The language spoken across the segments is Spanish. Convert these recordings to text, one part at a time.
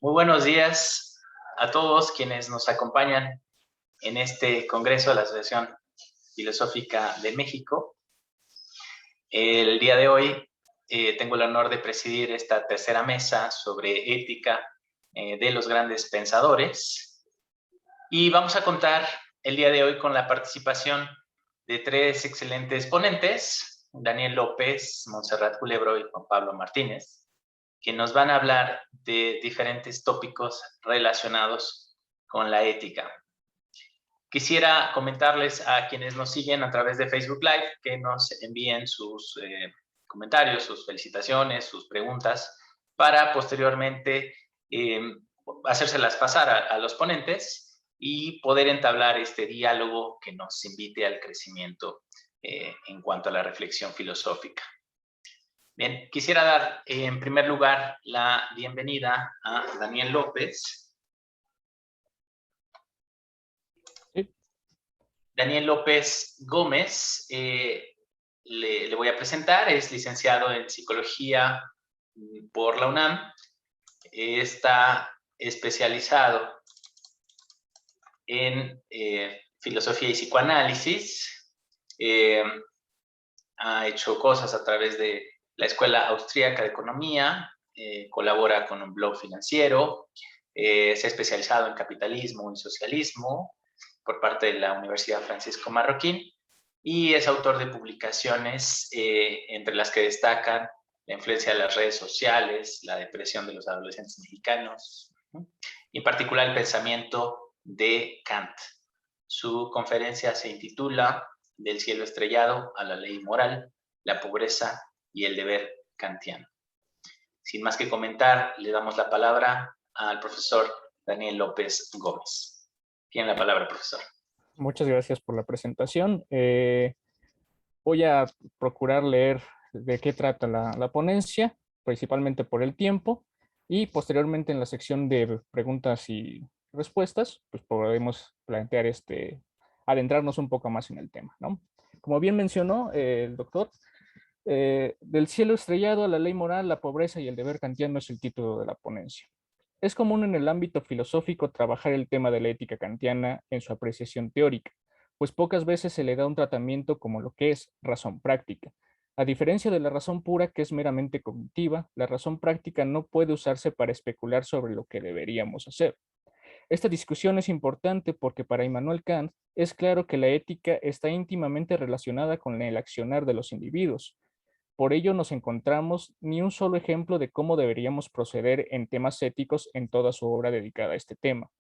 Muy buenos días a todos quienes nos acompañan en este Congreso de la Asociación Filosófica de México. El día de hoy tengo el honor de presidir esta tercera mesa sobre ética de los grandes pensadores y vamos a contar el día de hoy con la participación de tres excelentes ponentes, Daniel López, Montserrat Culebro y Juan Pablo Martínez, que nos van a hablar de diferentes tópicos relacionados con la ética. Quisiera comentarles a quienes nos siguen a través de Facebook Live que nos envíen sus comentarios, sus felicitaciones, sus preguntas, para posteriormente hacérselas pasar a los ponentes y poder entablar este diálogo que nos invite al crecimiento en cuanto a la reflexión filosófica. Bien, quisiera dar en primer lugar la bienvenida a Daniel López. Sí. Daniel López Gómez, le voy a presentar, es licenciado en Psicología por la UNAM, está especializado en Filosofía y Psicoanálisis, ha hecho cosas a través de la Escuela Austríaca de Economía, colabora con un blog financiero, se ha especializado en capitalismo y socialismo por parte de la Universidad Francisco Marroquín y es autor de publicaciones entre las que destacan la influencia de las redes sociales, la depresión de los adolescentes mexicanos y en particular el pensamiento de Kant. Su conferencia se intitula Del cielo estrellado a la ley moral, la pobreza y el deber kantiano. Sin más que comentar, le damos la palabra al profesor Daniel López Gómez. Tiene la palabra, profesor. Muchas gracias por la presentación. Voy a procurar leer de qué trata la ponencia, principalmente por el tiempo, y posteriormente en la sección de preguntas y respuestas, pues podemos plantear adentrarnos un poco más en el tema, ¿no? Como bien mencionó el doctor, del cielo estrellado a la ley moral, la pobreza y el deber kantiano es el título de la ponencia. Es común en el ámbito filosófico trabajar el tema de la ética kantiana en su apreciación teórica, pues pocas veces se le da un tratamiento como lo que es razón práctica. A diferencia de la razón pura, que es meramente cognitiva, la razón práctica no puede usarse para especular sobre lo que deberíamos hacer. Esta discusión es importante porque para Immanuel Kant es claro que la ética está íntimamente relacionada con el accionar de los individuos. Por ello nos encontramos ni un solo ejemplo de cómo deberíamos proceder en temas éticos en toda su obra dedicada a este tema.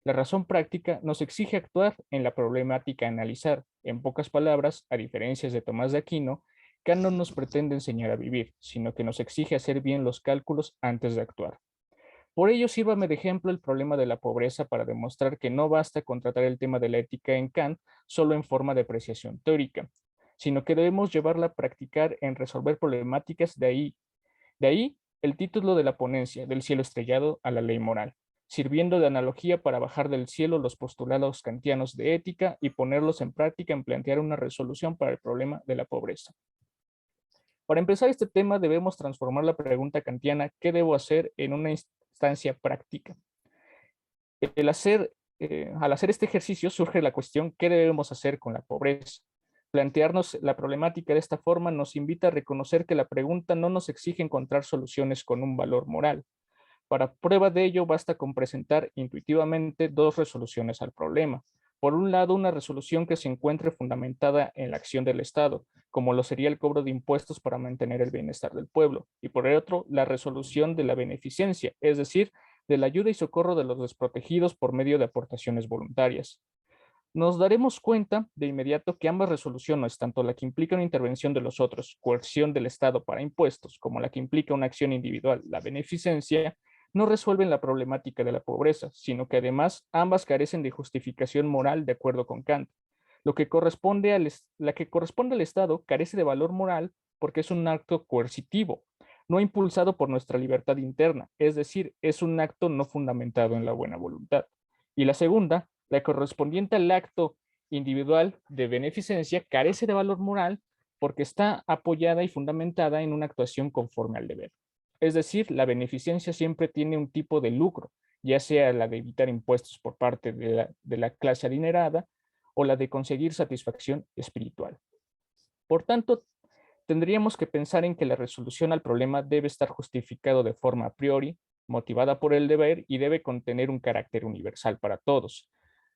La razón práctica nos exige actuar en la problemática a analizar. En pocas palabras, a diferencia de Tomás de Aquino, Kant no nos pretende enseñar a vivir, sino que nos exige hacer bien los cálculos antes de actuar. Por ello, sírvame de ejemplo el problema de la pobreza para demostrar que no basta con tratar el tema de la ética en Kant solo en forma de apreciación teórica, sino que debemos llevarla a practicar en resolver problemáticas de ahí el título de la ponencia, Del cielo estrellado a la ley moral, sirviendo de analogía para bajar del cielo los postulados kantianos de ética y ponerlos en práctica en plantear una resolución para el problema de la pobreza. Para empezar este tema debemos transformar la pregunta kantiana ¿qué debo hacer? En una instancia práctica. Al hacer este ejercicio surge la cuestión ¿qué debemos hacer con la pobreza? Plantearnos la problemática de esta forma nos invita a reconocer que la pregunta no nos exige encontrar soluciones con un valor moral. Para prueba de ello basta con presentar intuitivamente dos resoluciones al problema. Por un lado, una resolución que se encuentre fundamentada en la acción del Estado, como lo sería el cobro de impuestos para mantener el bienestar del pueblo, y por el otro, la resolución de la beneficencia, es decir, de la ayuda y socorro de los desprotegidos por medio de aportaciones voluntarias. Nos daremos cuenta de inmediato que ambas resoluciones, tanto la que implica una intervención de los otros, coerción del Estado para impuestos, como la que implica una acción individual, la beneficencia, no resuelven la problemática de la pobreza, sino que además ambas carecen de justificación moral de acuerdo con Kant. La que corresponde al Estado carece de valor moral porque es un acto coercitivo, no impulsado por nuestra libertad interna, es decir, es un acto no fundamentado en la buena voluntad. Y la segunda, la correspondiente al acto individual de beneficencia, carece de valor moral porque está apoyada y fundamentada en una actuación conforme al deber. Es decir, la beneficencia siempre tiene un tipo de lucro, ya sea la de evitar impuestos por parte de la clase adinerada o la de conseguir satisfacción espiritual. Por tanto, tendríamos que pensar en que la resolución al problema debe estar justificado de forma a priori, motivada por el deber y debe contener un carácter universal para todos.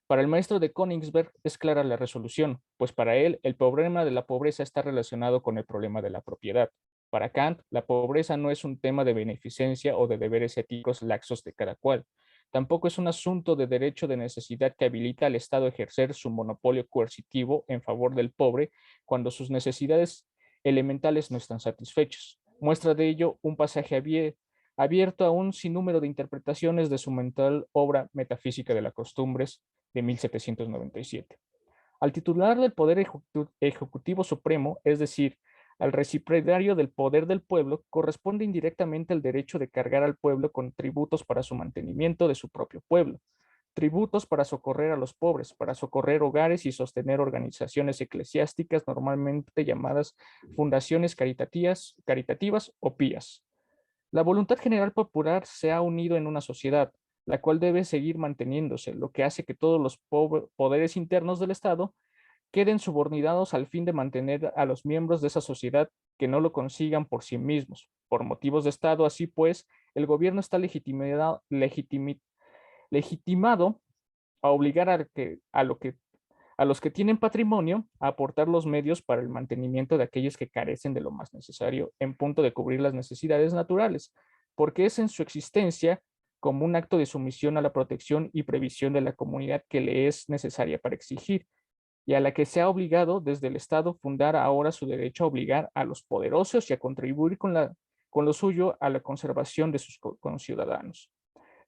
Para el maestro de Königsberg es clara la resolución, pues para él el problema de la pobreza está relacionado con el problema de la propiedad. Para Kant, la pobreza no es un tema de beneficencia o de deberes éticos laxos de cada cual. Tampoco es un asunto de derecho de necesidad que habilita al Estado a ejercer su monopolio coercitivo en favor del pobre cuando sus necesidades elementales no están satisfechos. Muestra de ello un pasaje abierto a un sinnúmero de interpretaciones de su mental obra Metafísica de las Costumbres de 1797. Al titular del Poder Ejecutivo Supremo, es decir, al recipiendario del poder del pueblo, corresponde indirectamente el derecho de cargar al pueblo con tributos para su mantenimiento de su propio pueblo, tributos para socorrer a los pobres, para socorrer hogares y sostener organizaciones eclesiásticas normalmente llamadas fundaciones caritativas o pías. La voluntad general popular se ha unido en una sociedad, la cual debe seguir manteniéndose, lo que hace que todos los poderes internos del Estado queden subordinados al fin de mantener a los miembros de esa sociedad que no lo consigan por sí mismos. Por motivos de Estado, así pues, el gobierno está legitimado a obligar a los que tienen patrimonio a aportar los medios para el mantenimiento de aquellos que carecen de lo más necesario en punto de cubrir las necesidades naturales, porque es en su existencia como un acto de sumisión a la protección y previsión de la comunidad que le es necesaria para exigir y a la que se ha obligado desde el Estado fundar ahora su derecho a obligar a los poderosos y a contribuir con lo suyo a la conservación de sus conciudadanos.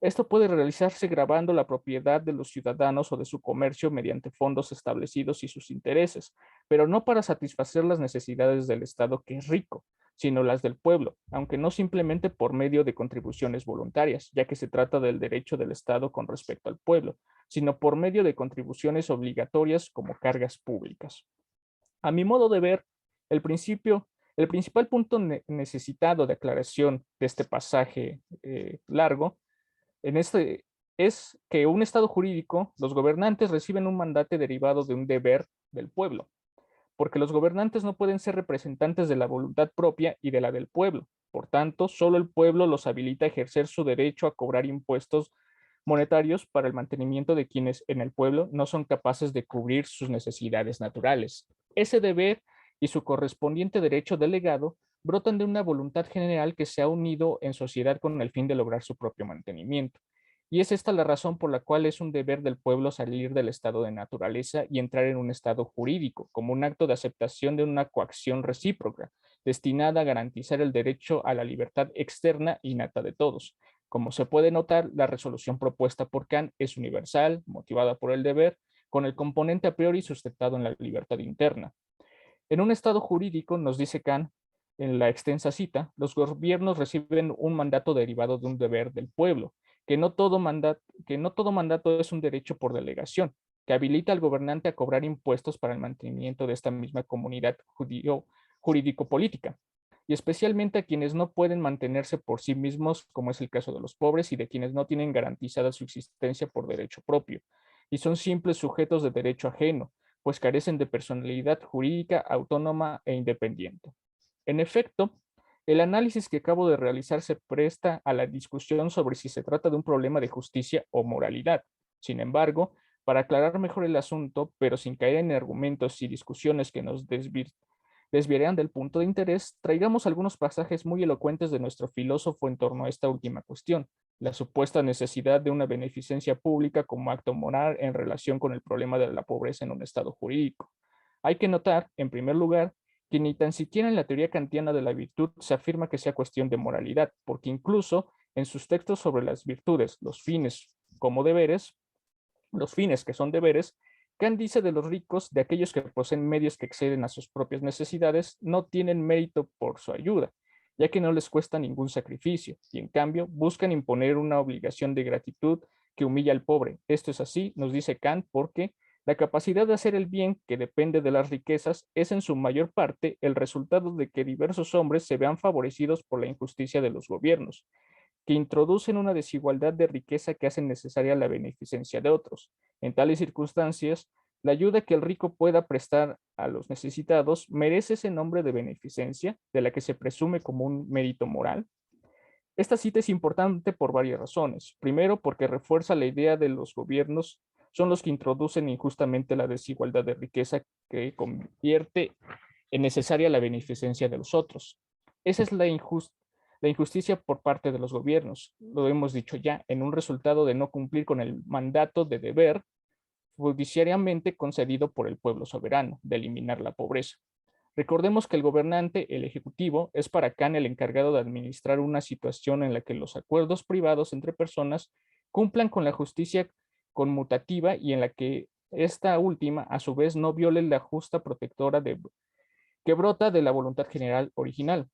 Esto puede realizarse grabando la propiedad de los ciudadanos o de su comercio mediante fondos establecidos y sus intereses, pero no para satisfacer las necesidades del Estado que es rico, sino las del pueblo, aunque no simplemente por medio de contribuciones voluntarias, ya que se trata del derecho del Estado con respecto al pueblo, sino por medio de contribuciones obligatorias como cargas públicas. A mi modo de ver, el principal punto necesitado de aclaración de este pasaje largo en este es que un Estado jurídico, los gobernantes reciben un mandato derivado de un deber del pueblo, porque los gobernantes no pueden ser representantes de la voluntad propia y de la del pueblo. Por tanto, solo el pueblo los habilita a ejercer su derecho a cobrar impuestos monetarios para el mantenimiento de quienes en el pueblo no son capaces de cubrir sus necesidades naturales. Ese deber y su correspondiente derecho delegado brotan de una voluntad general que se ha unido en sociedad con el fin de lograr su propio mantenimiento. Y es esta la razón por la cual es un deber del pueblo salir del estado de naturaleza y entrar en un estado jurídico, como un acto de aceptación de una coacción recíproca, destinada a garantizar el derecho a la libertad externa innata de todos. Como se puede notar, la resolución propuesta por Kant es universal, motivada por el deber, con el componente a priori sustentado en la libertad interna. En un estado jurídico, nos dice Kant, en la extensa cita, los gobiernos reciben un mandato derivado de un deber del pueblo, que no todo mandato es un derecho por delegación, que habilita al gobernante a cobrar impuestos para el mantenimiento de esta misma comunidad jurídico-política, y especialmente a quienes no pueden mantenerse por sí mismos, como es el caso de los pobres y de quienes no tienen garantizada su existencia por derecho propio, y son simples sujetos de derecho ajeno, pues carecen de personalidad jurídica autónoma e independiente. En efecto, el análisis que acabo de realizar se presta a la discusión sobre si se trata de un problema de justicia o moralidad. Sin embargo, para aclarar mejor el asunto, pero sin caer en argumentos y discusiones que nos desviarían del punto de interés, traigamos algunos pasajes muy elocuentes de nuestro filósofo en torno a esta última cuestión, la supuesta necesidad de una beneficencia pública como acto moral en relación con el problema de la pobreza en un estado jurídico. Hay que notar, en primer lugar, que ni tan siquiera en la teoría kantiana de la virtud se afirma que sea cuestión de moralidad, porque incluso en sus textos sobre las virtudes, los fines como deberes, los fines que son deberes, Kant dice de los ricos, de aquellos que poseen medios que exceden a sus propias necesidades, no tienen mérito por su ayuda, ya que no les cuesta ningún sacrificio, y en cambio buscan imponer una obligación de gratitud que humilla al pobre. Esto es así, nos dice Kant, porque La capacidad de hacer el bien, que depende de las riquezas, es en su mayor parte el resultado de que diversos hombres se vean favorecidos por la injusticia de los gobiernos, que introducen una desigualdad de riqueza que hace necesaria la beneficencia de otros. En tales circunstancias, la ayuda que el rico pueda prestar a los necesitados merece ese nombre de beneficencia, de la que se presume como un mérito moral. Esta cita es importante por varias razones. Primero, porque refuerza la idea de los gobiernos son los que introducen injustamente la desigualdad de riqueza que convierte en necesaria la beneficencia de los otros. Esa es la injusticia por parte de los gobiernos, lo hemos dicho ya, en un resultado de no cumplir con el mandato de deber judiciariamente concedido por el pueblo soberano, de eliminar la pobreza. Recordemos que el gobernante, el ejecutivo, es para Kant el encargado de administrar una situación en la que los acuerdos privados entre personas cumplan con la justicia conmutativa y en la que esta última, a su vez, no viole la justa protectora que brota de la voluntad general original.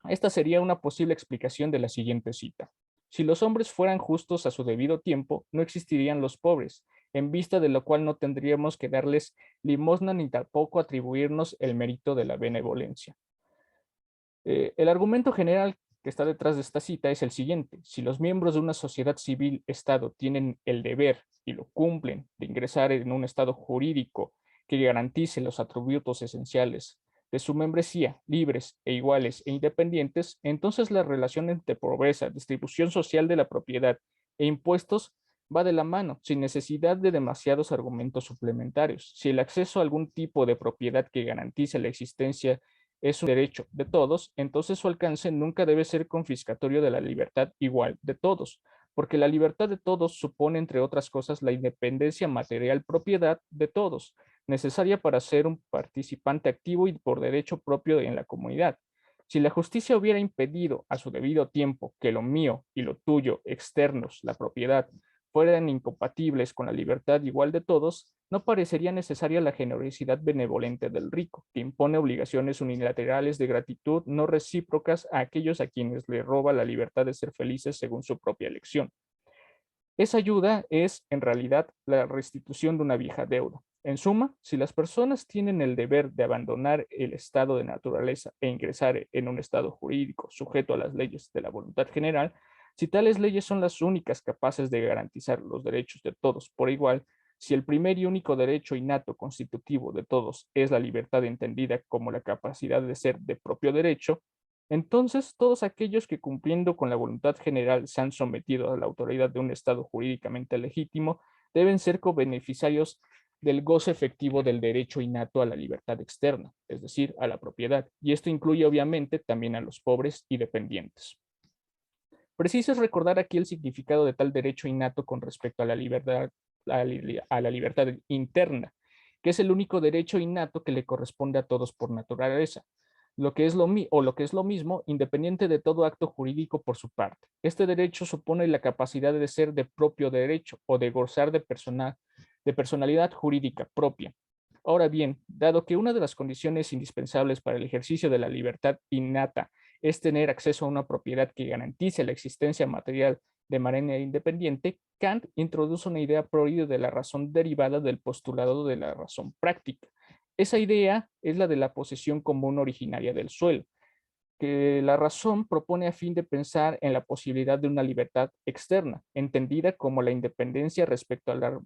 Esta sería una posible explicación de la siguiente cita. Si los hombres fueran justos a su debido tiempo, no existirían los pobres, en vista de lo cual no tendríamos que darles limosna ni tampoco atribuirnos el mérito de la benevolencia. El argumento general que está detrás de esta cita es el siguiente. Si los miembros de una sociedad civil-estado tienen el deber, y lo cumplen, de ingresar en un estado jurídico que garantice los atributos esenciales de su membresía, libres e iguales e independientes, entonces la relación entre pobreza, distribución social de la propiedad e impuestos va de la mano, sin necesidad de demasiados argumentos suplementarios. Si el acceso a algún tipo de propiedad que garantice la existencia es un derecho de todos, entonces su alcance nunca debe ser confiscatorio de la libertad igual de todos, porque la libertad de todos supone, entre otras cosas, la independencia material propiedad de todos, necesaria para ser un participante activo y por derecho propio en la comunidad. Si la justicia hubiera impedido a su debido tiempo que lo mío y lo tuyo, externos, la propiedad, fueran incompatibles con la libertad igual de todos, no parecería necesaria la generosidad benevolente del rico, que impone obligaciones unilaterales de gratitud no recíprocas a aquellos a quienes le roba la libertad de ser felices según su propia elección. Esa ayuda es, en realidad, la restitución de una vieja deuda. En suma, si las personas tienen el deber de abandonar el estado de naturaleza e ingresar en un estado jurídico sujeto a las leyes de la voluntad general, si tales leyes son las únicas capaces de garantizar los derechos de todos por igual, si el primer y único derecho innato constitutivo de todos es la libertad entendida como la capacidad de ser de propio derecho, entonces todos aquellos que cumpliendo con la voluntad general se han sometido a la autoridad de un Estado jurídicamente legítimo deben ser cobeneficiarios del goce efectivo del derecho innato a la libertad externa, es decir, a la propiedad, y esto incluye obviamente también a los pobres y dependientes. Preciso es recordar aquí el significado de tal derecho innato con respecto a la libertad interna, que es el único derecho innato que le corresponde a todos por naturaleza, lo que es lo mismo, independiente de todo acto jurídico por su parte. Este derecho supone la capacidad de ser de propio derecho o de gozar de personalidad jurídica propia. Ahora bien, dado que una de las condiciones indispensables para el ejercicio de la libertad innata es tener acceso a una propiedad que garantice la existencia material de manera independiente, Kant introduce una idea prohibida de la razón derivada del postulado de la razón práctica. Esa idea es la de la posesión común originaria del suelo, que la razón propone a fin de pensar en la posibilidad de una libertad externa, entendida como la independencia respecto al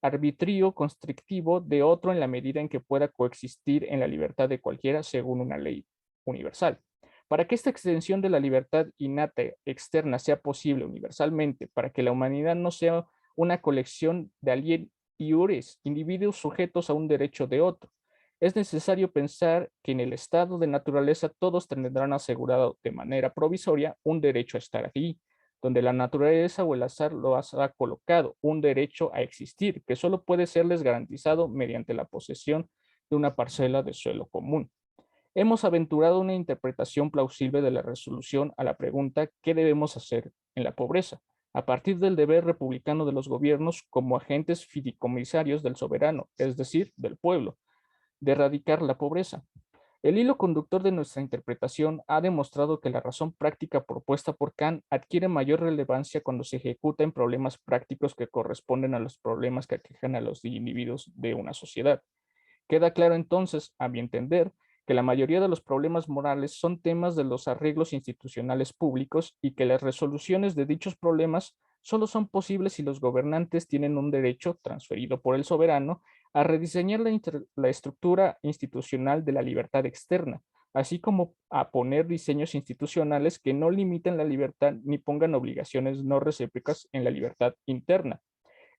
arbitrio constrictivo de otro en la medida en que pueda coexistir en la libertad de cualquiera según una ley universal. Para que esta extensión de la libertad innata externa sea posible universalmente, para que la humanidad no sea una colección de alien iures, individuos sujetos a un derecho de otro, es necesario pensar que en el estado de naturaleza todos tendrán asegurado de manera provisoria un derecho a estar aquí, donde la naturaleza o el azar lo ha colocado, un derecho a existir, que solo puede serles garantizado mediante la posesión de una parcela de suelo común. Hemos aventurado una interpretación plausible de la resolución a la pregunta ¿qué debemos hacer en la pobreza? A partir del deber republicano de los gobiernos como agentes fideicomisarios del soberano, es decir, del pueblo, de erradicar la pobreza. El hilo conductor de nuestra interpretación ha demostrado que la razón práctica propuesta por Kant adquiere mayor relevancia cuando se ejecuta en problemas prácticos que corresponden a los problemas que aquejan a los individuos de una sociedad. Queda claro entonces, a mi entender, que la mayoría de los problemas morales son temas de los arreglos institucionales públicos y que las resoluciones de dichos problemas solo son posibles si los gobernantes tienen un derecho transferido por el soberano a rediseñar la estructura institucional de la libertad externa, así como a poner diseños institucionales que no limiten la libertad ni pongan obligaciones no recíprocas en la libertad interna.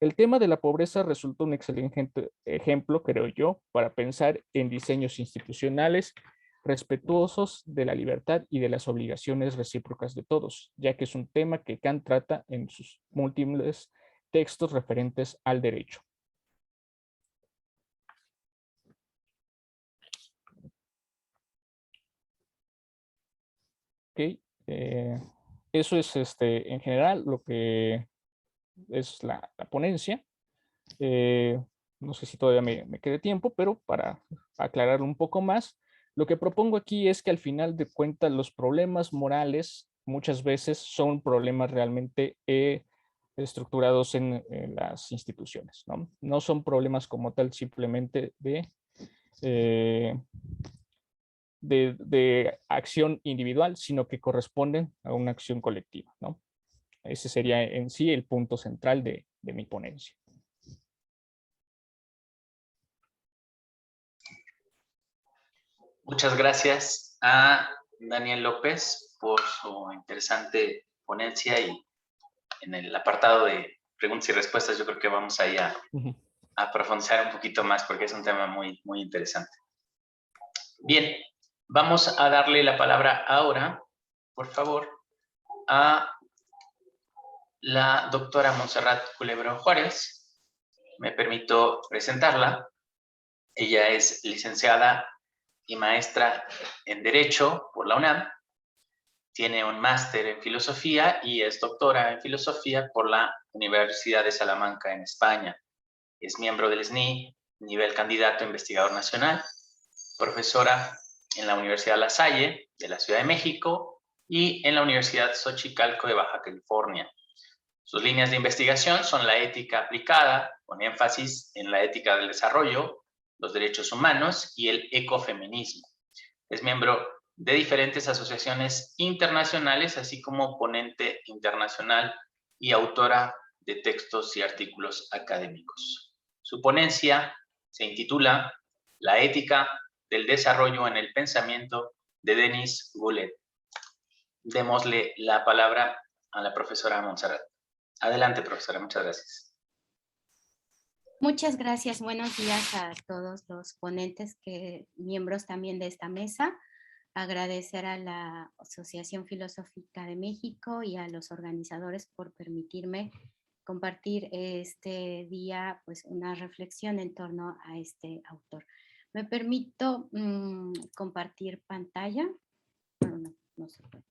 El tema de la pobreza resulta un excelente ejemplo, creo yo, para pensar en diseños institucionales respetuosos de la libertad y de las obligaciones recíprocas de todos, ya que es un tema que Kant trata en sus múltiples textos referentes al derecho. Ok, eso es en general lo que es la ponencia. No sé si todavía me quede tiempo, pero para aclararlo un poco más, lo que propongo aquí es que al final de cuentas los problemas morales muchas veces son problemas realmente estructurados en las instituciones, ¿no? No son problemas como tal simplemente eh, de acción individual, sino que corresponden a una acción colectiva, ¿no? Ese sería en sí el punto central de mi ponencia. Muchas gracias a Daniel López por su interesante ponencia, y en el apartado de preguntas y respuestas yo creo que vamos ahí a profundizar un poquito más porque es un tema muy, muy interesante. Bien, vamos a darle la palabra ahora, por favor, a la doctora Montserrat Culebro Juárez. Me permito presentarla. Ella es licenciada y maestra en Derecho por la UNAM. Tiene un máster en Filosofía y es doctora en Filosofía por la Universidad de Salamanca en España. Es miembro del SNI, nivel candidato a investigador nacional, profesora en la Universidad La Salle de la Ciudad de México y en la Universidad Xochicalco de Baja California. Sus líneas de investigación son la ética aplicada, con énfasis en la ética del desarrollo, los derechos humanos y el ecofeminismo. Es miembro de diferentes asociaciones internacionales, así como ponente internacional y autora de textos y artículos académicos. Su ponencia se intitula La ética del desarrollo en el pensamiento de Denis Goulet. Démosle la palabra a la profesora Montserrat. Adelante, profesora, muchas gracias. Muchas gracias. Buenos días a todos los ponentes, miembros también de esta mesa. Agradecer a la Asociación Filosófica de México y a los organizadores por permitirme compartir este día, pues, una reflexión en torno a este autor. Me permito compartir pantalla. Bueno, no se puede.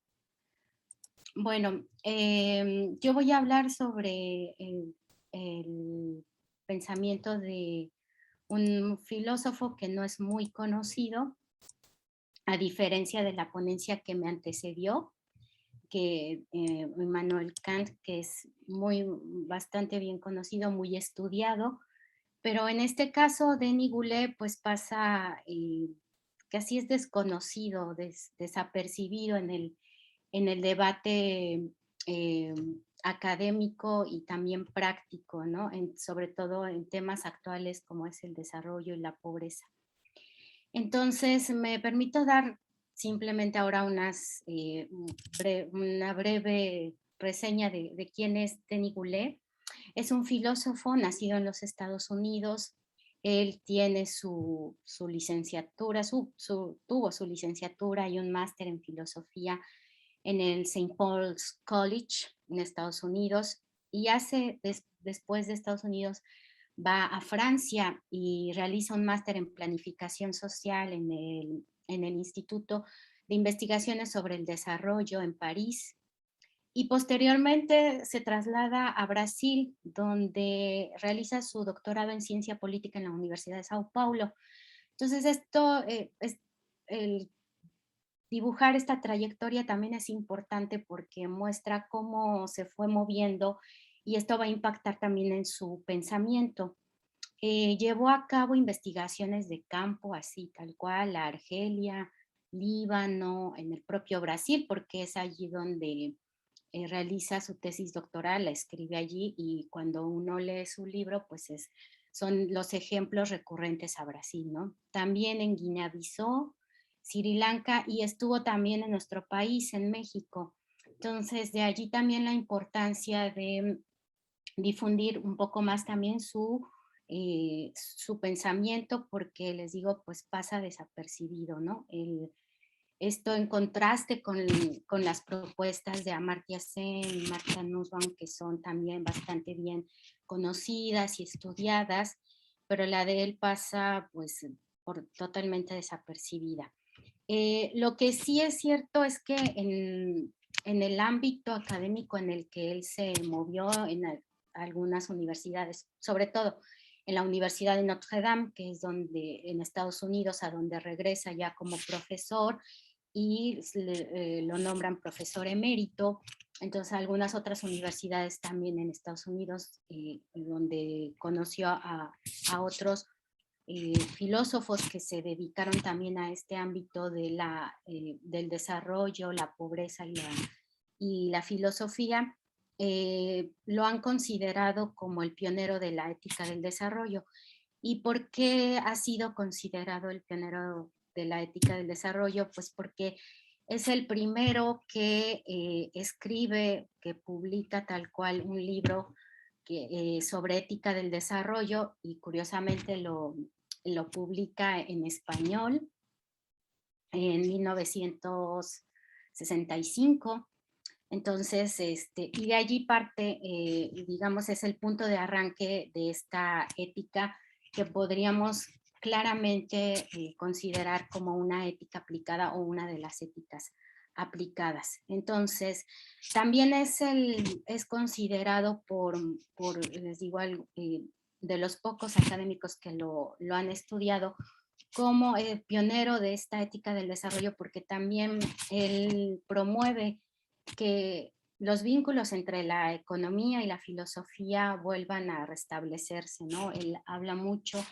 Bueno, yo voy a hablar sobre el pensamiento de un filósofo que no es muy conocido, a diferencia de la ponencia que me antecedió, que Immanuel Kant, que es bastante bien conocido, muy estudiado, pero en este caso Denis Goulet pues pasa, casi es desconocido, desapercibido en el debate académico y también práctico, ¿no? Sobre todo en temas actuales como es el desarrollo y la pobreza. Entonces, me permito dar simplemente ahora una breve reseña de quién es Denis Goulet. Es un filósofo nacido en los Estados Unidos. Él tiene su licenciatura, tuvo su licenciatura y un máster en filosofía en el St. Paul's College en Estados Unidos, y después de Estados Unidos va a Francia y realiza un máster en planificación social en el Instituto de Investigaciones sobre el Desarrollo en París, y posteriormente se traslada a Brasil, donde realiza su doctorado en ciencia política en la Universidad de Sao Paulo. Entonces esto el dibujar esta trayectoria también es importante porque muestra cómo se fue moviendo y esto va a impactar también en su pensamiento. Llevó a cabo investigaciones de campo, así tal cual, Argelia, Líbano, en el propio Brasil, porque es allí donde realiza su tesis doctoral, la escribe allí y cuando uno lee su libro, pues son los ejemplos recurrentes a Brasil, ¿no? También en Guinea-Bissau, Sri Lanka y estuvo también en nuestro país, en México. Entonces, de allí también la importancia de difundir un poco más también su pensamiento, porque les digo, pues pasa desapercibido, ¿no? Esto en contraste con las propuestas de Amartya Sen y Martha Nussbaum, que son también bastante bien conocidas y estudiadas, pero la de él pasa pues totalmente desapercibida. Lo que sí es cierto es que en el ámbito académico en el que él se movió en algunas universidades, sobre todo en la Universidad de Notre Dame, que es donde en Estados Unidos, a donde regresa ya como profesor y lo nombran profesor emérito. Entonces algunas otras universidades también en Estados Unidos, donde conoció a otros filósofos que se dedicaron también a este ámbito del desarrollo, la pobreza y la filosofía, lo han considerado como el pionero de la ética del desarrollo. ¿Y por qué ha sido considerado el pionero de la ética del desarrollo? Pues porque es el primero que escribe, que publica tal cual un libro sobre ética del desarrollo y curiosamente lo publica en español en 1965. Entonces, y de allí parte, digamos, es el punto de arranque de esta ética que podríamos claramente considerar como una ética aplicada o una de las éticas aplicadas. Entonces, también es considerado les digo, de los pocos académicos que lo han estudiado como el pionero de esta ética del desarrollo, porque también él promueve que los vínculos entre la economía y la filosofía vuelvan a restablecerse, ¿no? Él habla mucho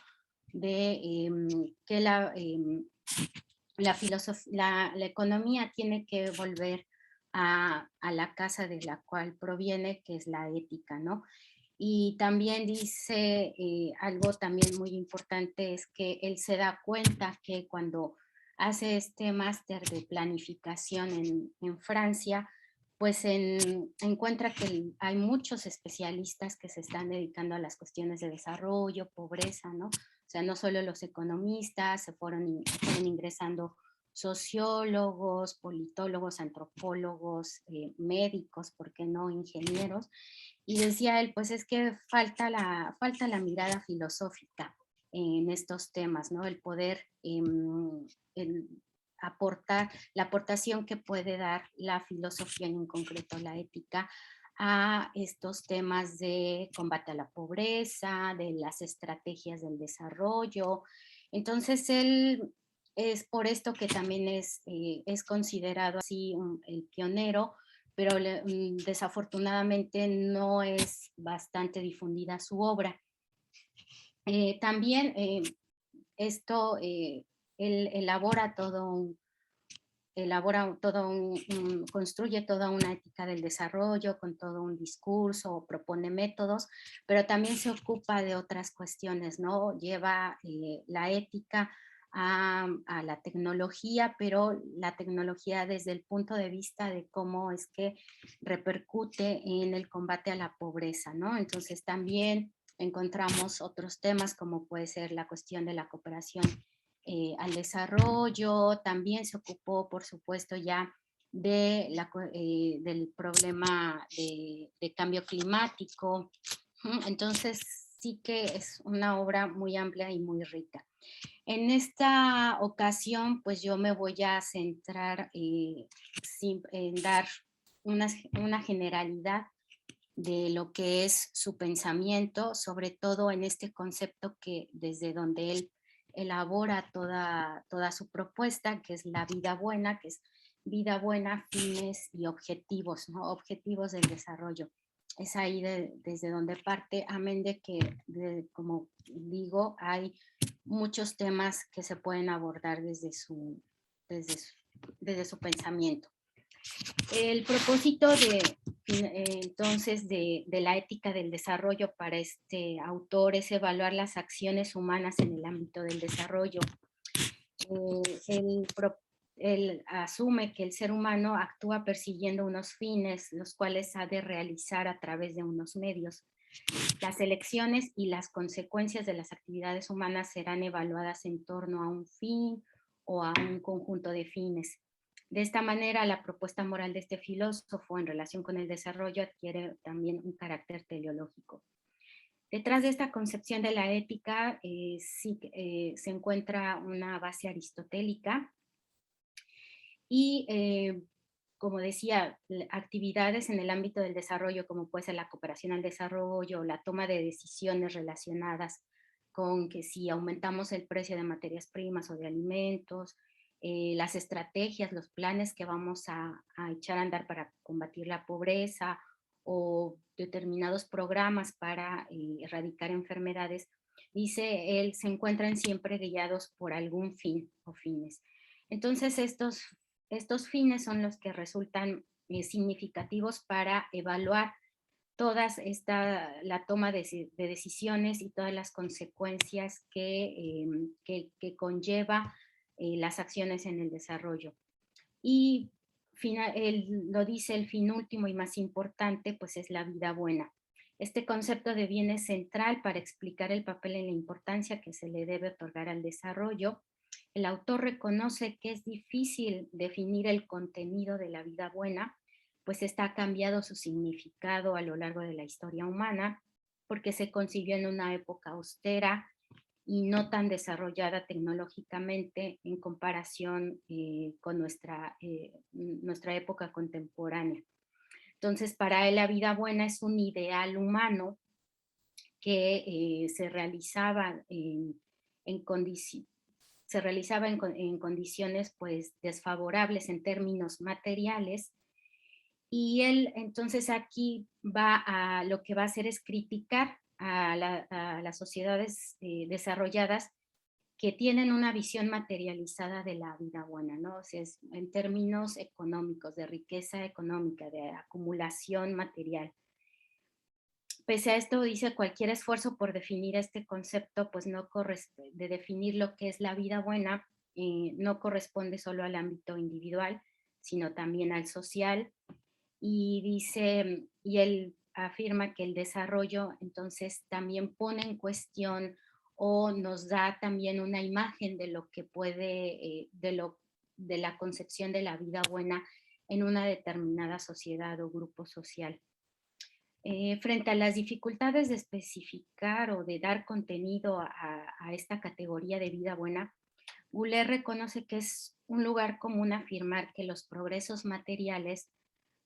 de que la economía tiene que volver a la casa de la cual proviene, que es la ética, ¿no? Y también dice algo también muy importante, es que él se da cuenta que cuando hace este máster de planificación en Francia, pues encuentra que hay muchos especialistas que se están dedicando a las cuestiones de desarrollo, pobreza, ¿no? O sea, no solo los economistas, se fueron ingresando sociólogos, politólogos, antropólogos, médicos, ¿por qué no? Ingenieros. Y decía él, pues es que falta la mirada filosófica en estos temas, ¿no? El poder aportar, la aportación que puede dar la filosofía, en concreto la ética, a estos temas de combate a la pobreza, de las estrategias del desarrollo. Entonces él es por esto que también es considerado así el pionero, pero desafortunadamente no es bastante difundida su obra. También esto, él construye toda una ética del desarrollo con todo un discurso, propone métodos, pero también se ocupa de otras cuestiones, ¿no? Lleva la ética a la tecnología, pero la tecnología desde el punto de vista de cómo es que repercute en el combate a la pobreza, ¿no? Entonces también encontramos otros temas como puede ser la cuestión de la cooperación al desarrollo, también se ocupó, por supuesto, ya del problema de cambio climático. Entonces, sí que es una obra muy amplia y muy rica. En esta ocasión, pues yo me voy a centrar en dar una generalidad de lo que es su pensamiento, sobre todo en este concepto que desde donde él elabora toda su propuesta, que es la vida buena, que es vida buena, fines y objetivos, ¿no? Objetivos del desarrollo. Es ahí desde donde parte, amén de que, como digo, hay muchos temas que se pueden abordar desde su pensamiento. El propósito entonces de la ética del desarrollo para este autor es evaluar las acciones humanas en el ámbito del desarrollo. Él asume que el ser humano actúa persiguiendo unos fines, los cuales ha de realizar a través de unos medios. Las elecciones y las consecuencias de las actividades humanas serán evaluadas en torno a un fin o a un conjunto de fines. De esta manera, la propuesta moral de este filósofo en relación con el desarrollo adquiere también un carácter teleológico. Detrás de esta concepción de la ética se encuentra una base aristotélica y, como decía, actividades en el ámbito del desarrollo, como puede ser la cooperación al desarrollo, la toma de decisiones relacionadas con que si aumentamos el precio de materias primas o de alimentos, las estrategias, los planes que vamos a echar a andar para combatir la pobreza o determinados programas para erradicar enfermedades, dice él, se encuentran siempre guiados por algún fin o fines. Entonces estos fines son los que resultan significativos para evaluar la toma de decisiones y todas las consecuencias que conlleva las acciones en el desarrollo. Y lo dice el fin último y más importante, pues es la vida buena. Este concepto de bien es central para explicar el papel y la importancia que se le debe otorgar al desarrollo. El autor reconoce que es difícil definir el contenido de la vida buena, pues esta ha cambiado su significado a lo largo de la historia humana, porque se concibió en una época austera y no tan desarrollada tecnológicamente en comparación con nuestra época contemporánea. Entonces, para él la vida buena es un ideal humano que se realizaba en condiciones pues desfavorables en términos materiales, y él entonces aquí lo que va a hacer es criticar a las sociedades desarrolladas que tienen una visión materializada de la vida buena, ¿no? O sea, en términos económicos, de riqueza económica, de acumulación material. Pese a esto, dice, cualquier esfuerzo por definir este concepto, pues no corresponde, de definir lo que es la vida buena, no corresponde solo al ámbito individual, sino también al social. Y dice, y él afirma que el desarrollo entonces también pone en cuestión o nos da también una imagen de lo que puede, de la concepción de la vida buena en una determinada sociedad o grupo social. Frente a las dificultades de especificar o de dar contenido a esta categoría de vida buena, Boulez reconoce que es un lugar común afirmar que los progresos materiales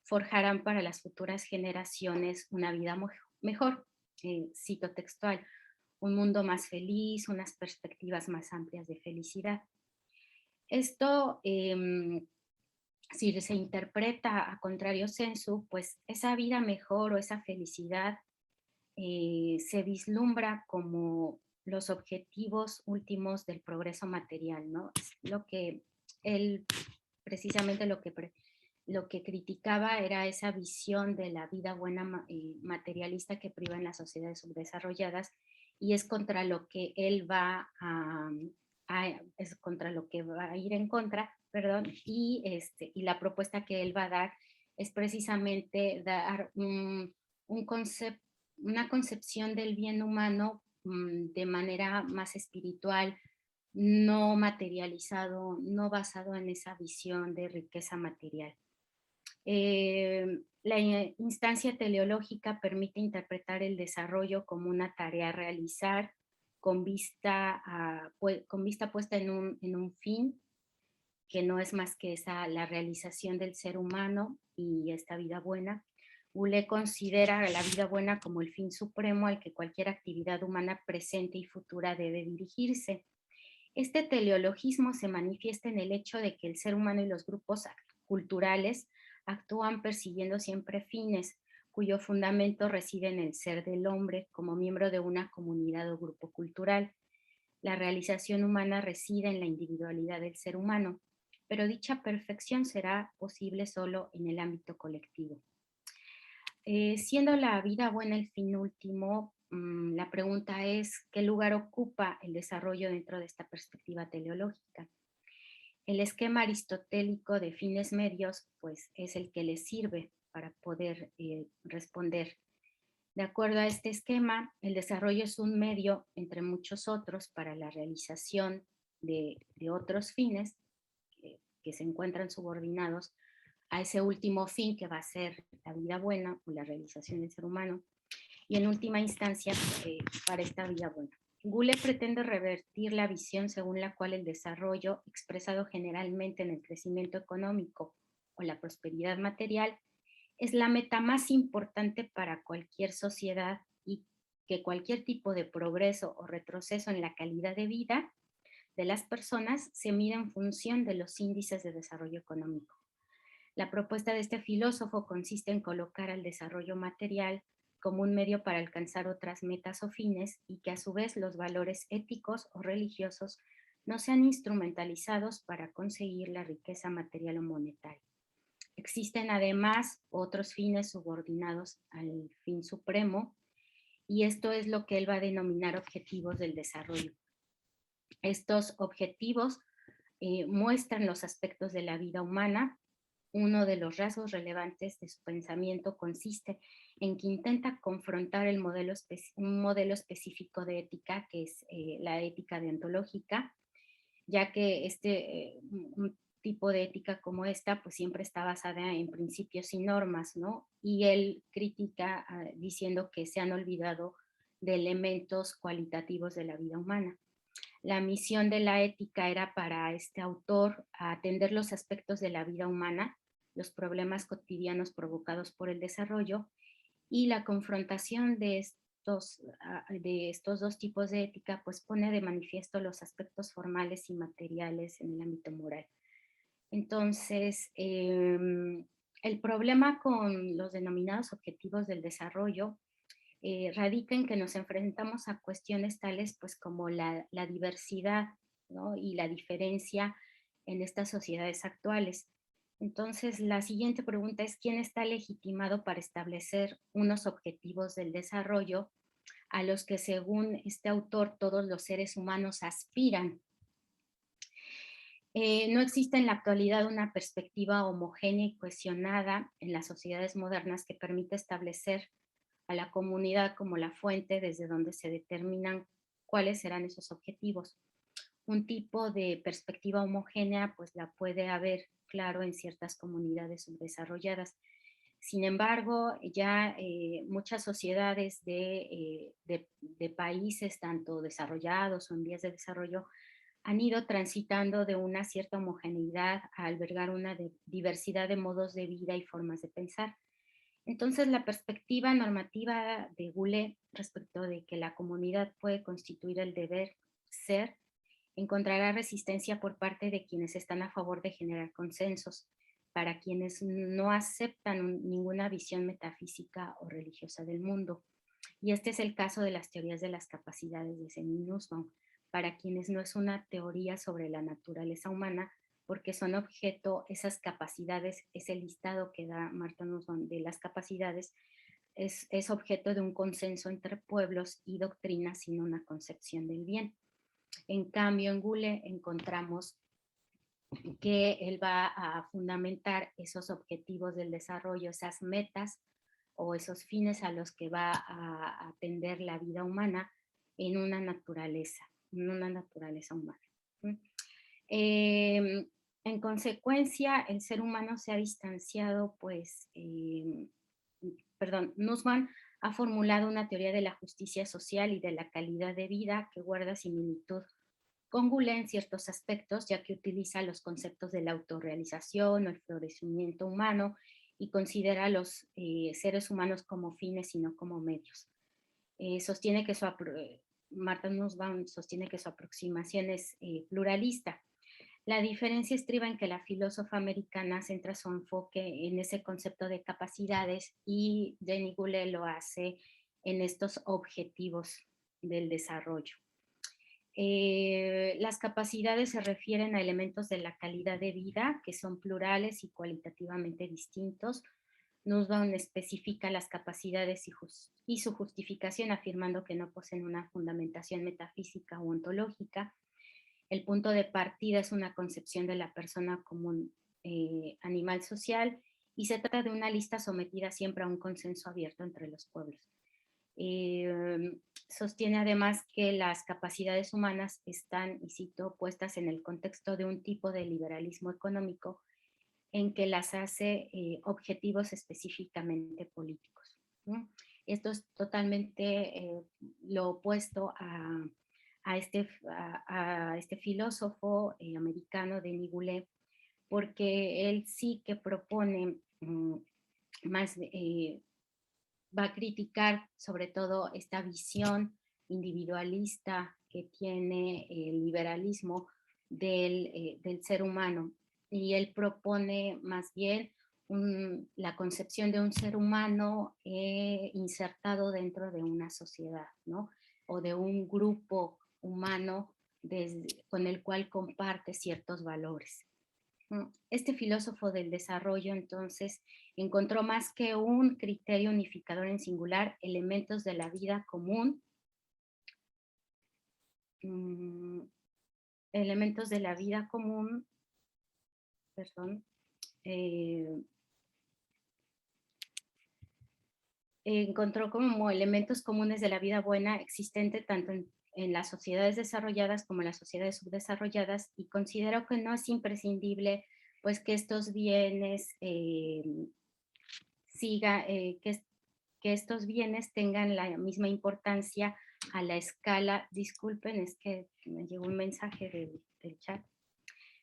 forjarán para las futuras generaciones una vida mejor, cito textual, un mundo más feliz, unas perspectivas más amplias de felicidad. Esto, si se interpreta a contrario sensu, pues esa vida mejor o esa felicidad se vislumbra como los objetivos últimos del progreso material, ¿no? Es lo que él, precisamente lo que criticaba era esa visión de la vida buena materialista que priva en las sociedades subdesarrolladas, y es contra lo que él es contra lo que va a ir en contra, perdón, y la propuesta que él va a dar es precisamente dar una concepción del bien humano de manera más espiritual, no materializado, no basado en esa visión de riqueza material. La instancia teleológica permite interpretar el desarrollo como una tarea a realizar con vista puesta en un fin, que no es más que la realización del ser humano y esta vida buena. Boulez considera la vida buena como el fin supremo al que cualquier actividad humana presente y futura debe dirigirse. Este teleologismo se manifiesta en el hecho de que el ser humano y los grupos culturales actúan persiguiendo siempre fines cuyo fundamento reside en el ser del hombre como miembro de una comunidad o grupo cultural. La realización humana reside en la individualidad del ser humano, pero dicha perfección será posible solo en el ámbito colectivo. Siendo la vida buena el fin último, la pregunta es, ¿qué lugar ocupa el desarrollo dentro de esta perspectiva teleológica? El esquema aristotélico de fines medios, pues, es el que les sirve para poder responder. De acuerdo a este esquema, el desarrollo es un medio, entre muchos otros, para la realización de otros fines que se encuentran subordinados a ese último fin que va a ser la vida buena o la realización del ser humano, y en última instancia para esta vida buena. Gule pretende revertir la visión según la cual el desarrollo, expresado generalmente en el crecimiento económico o la prosperidad material, es la meta más importante para cualquier sociedad y que cualquier tipo de progreso o retroceso en la calidad de vida de las personas se mide en función de los índices de desarrollo económico. La propuesta de este filósofo consiste en colocar al desarrollo material como un medio para alcanzar otras metas o fines y que a su vez los valores éticos o religiosos no sean instrumentalizados para conseguir la riqueza material o monetaria. Existen además otros fines subordinados al fin supremo y esto es lo que él va a denominar objetivos del desarrollo. Estos objetivos muestran los aspectos de la vida humana. Uno de los rasgos relevantes de su pensamiento consiste en que intenta confrontar un modelo específico de ética, que es la ética deontológica, ya que un tipo de ética como esta, pues siempre está basada en principios y normas, ¿no? Y él critica diciendo que se han olvidado de elementos cualitativos de la vida humana. La misión de la ética era para este autor atender los aspectos de la vida humana, los problemas cotidianos provocados por el desarrollo y la confrontación de estos dos tipos de ética pues pone de manifiesto los aspectos formales y materiales en el ámbito moral. Entonces, el problema con los denominados objetivos del desarrollo radica en que nos enfrentamos a cuestiones tales pues como la diversidad, ¿no? Y la diferencia en estas sociedades actuales. Entonces, la siguiente pregunta es, ¿quién está legitimado para establecer unos objetivos del desarrollo a los que, según este autor, todos los seres humanos aspiran? No existe en la actualidad una perspectiva homogénea y cohesionada en las sociedades modernas que permita establecer a la comunidad como la fuente desde donde se determinan cuáles serán esos objetivos. Un tipo de perspectiva homogénea pues la puede haber, claro, en ciertas comunidades subdesarrolladas. Sin embargo, ya muchas sociedades de países tanto desarrollados o en vías de desarrollo han ido transitando de una cierta homogeneidad a albergar una diversidad de modos de vida y formas de pensar. Entonces, la perspectiva normativa de Goulet respecto de que la comunidad puede constituir el deber ser, encontrará resistencia por parte de quienes están a favor de generar consensos, para quienes no aceptan ninguna visión metafísica o religiosa del mundo. Y este es el caso de las teorías de las capacidades de Semir Nussbaum, para quienes no es una teoría sobre la naturaleza humana, porque son objeto, esas capacidades, ese listado que da Marta Nussbaum de las capacidades, es objeto de un consenso entre pueblos y doctrinas sin una concepción del bien. En cambio, en Goulet encontramos que él va a fundamentar esos objetivos del desarrollo, esas metas o esos fines a los que va a atender la vida humana en una naturaleza humana. En consecuencia, el ser humano se ha distanciado, Nussbaum ha formulado una teoría de la justicia social y de la calidad de vida que guarda similitud con Goulet en ciertos aspectos, ya que utiliza los conceptos de la autorrealización o el florecimiento humano y considera a los seres humanos como fines y no como medios. Sostiene que Martha Nussbaum sostiene que su aproximación es pluralista. La diferencia estriba en que la filósofa americana centra su enfoque en ese concepto de capacidades y Denis Goulet lo hace en estos objetivos del desarrollo. Las capacidades se refieren a elementos de la calidad de vida que son plurales y cualitativamente distintos. Nussbaum especifica las capacidades y su justificación afirmando que no poseen una fundamentación metafísica o ontológica. El punto de partida es una concepción de la persona como un animal social y se trata de una lista sometida siempre a un consenso abierto entre los pueblos. Sostiene además que las capacidades humanas están, y cito, puestas en el contexto de un tipo de liberalismo económico en que las hace objetivos específicamente políticos, ¿no? Esto es totalmente lo opuesto a este filósofo americano Denis Goulet, porque él sí que propone más, va a criticar sobre todo esta visión individualista que tiene el liberalismo del ser humano. Y él propone más bien la concepción de un ser humano insertado dentro de una sociedad, ¿no? O de un grupo humano con el cual comparte ciertos valores. Este filósofo del desarrollo entonces encontró más que un criterio unificador en singular, elementos de la vida común, perdón, encontró como elementos comunes de la vida buena existente tanto en las sociedades desarrolladas como en las sociedades subdesarrolladas, y considero que no es imprescindible pues que estos bienes que estos bienes tengan la misma importancia a la escala. Disculpen, es que me llegó un mensaje del chat.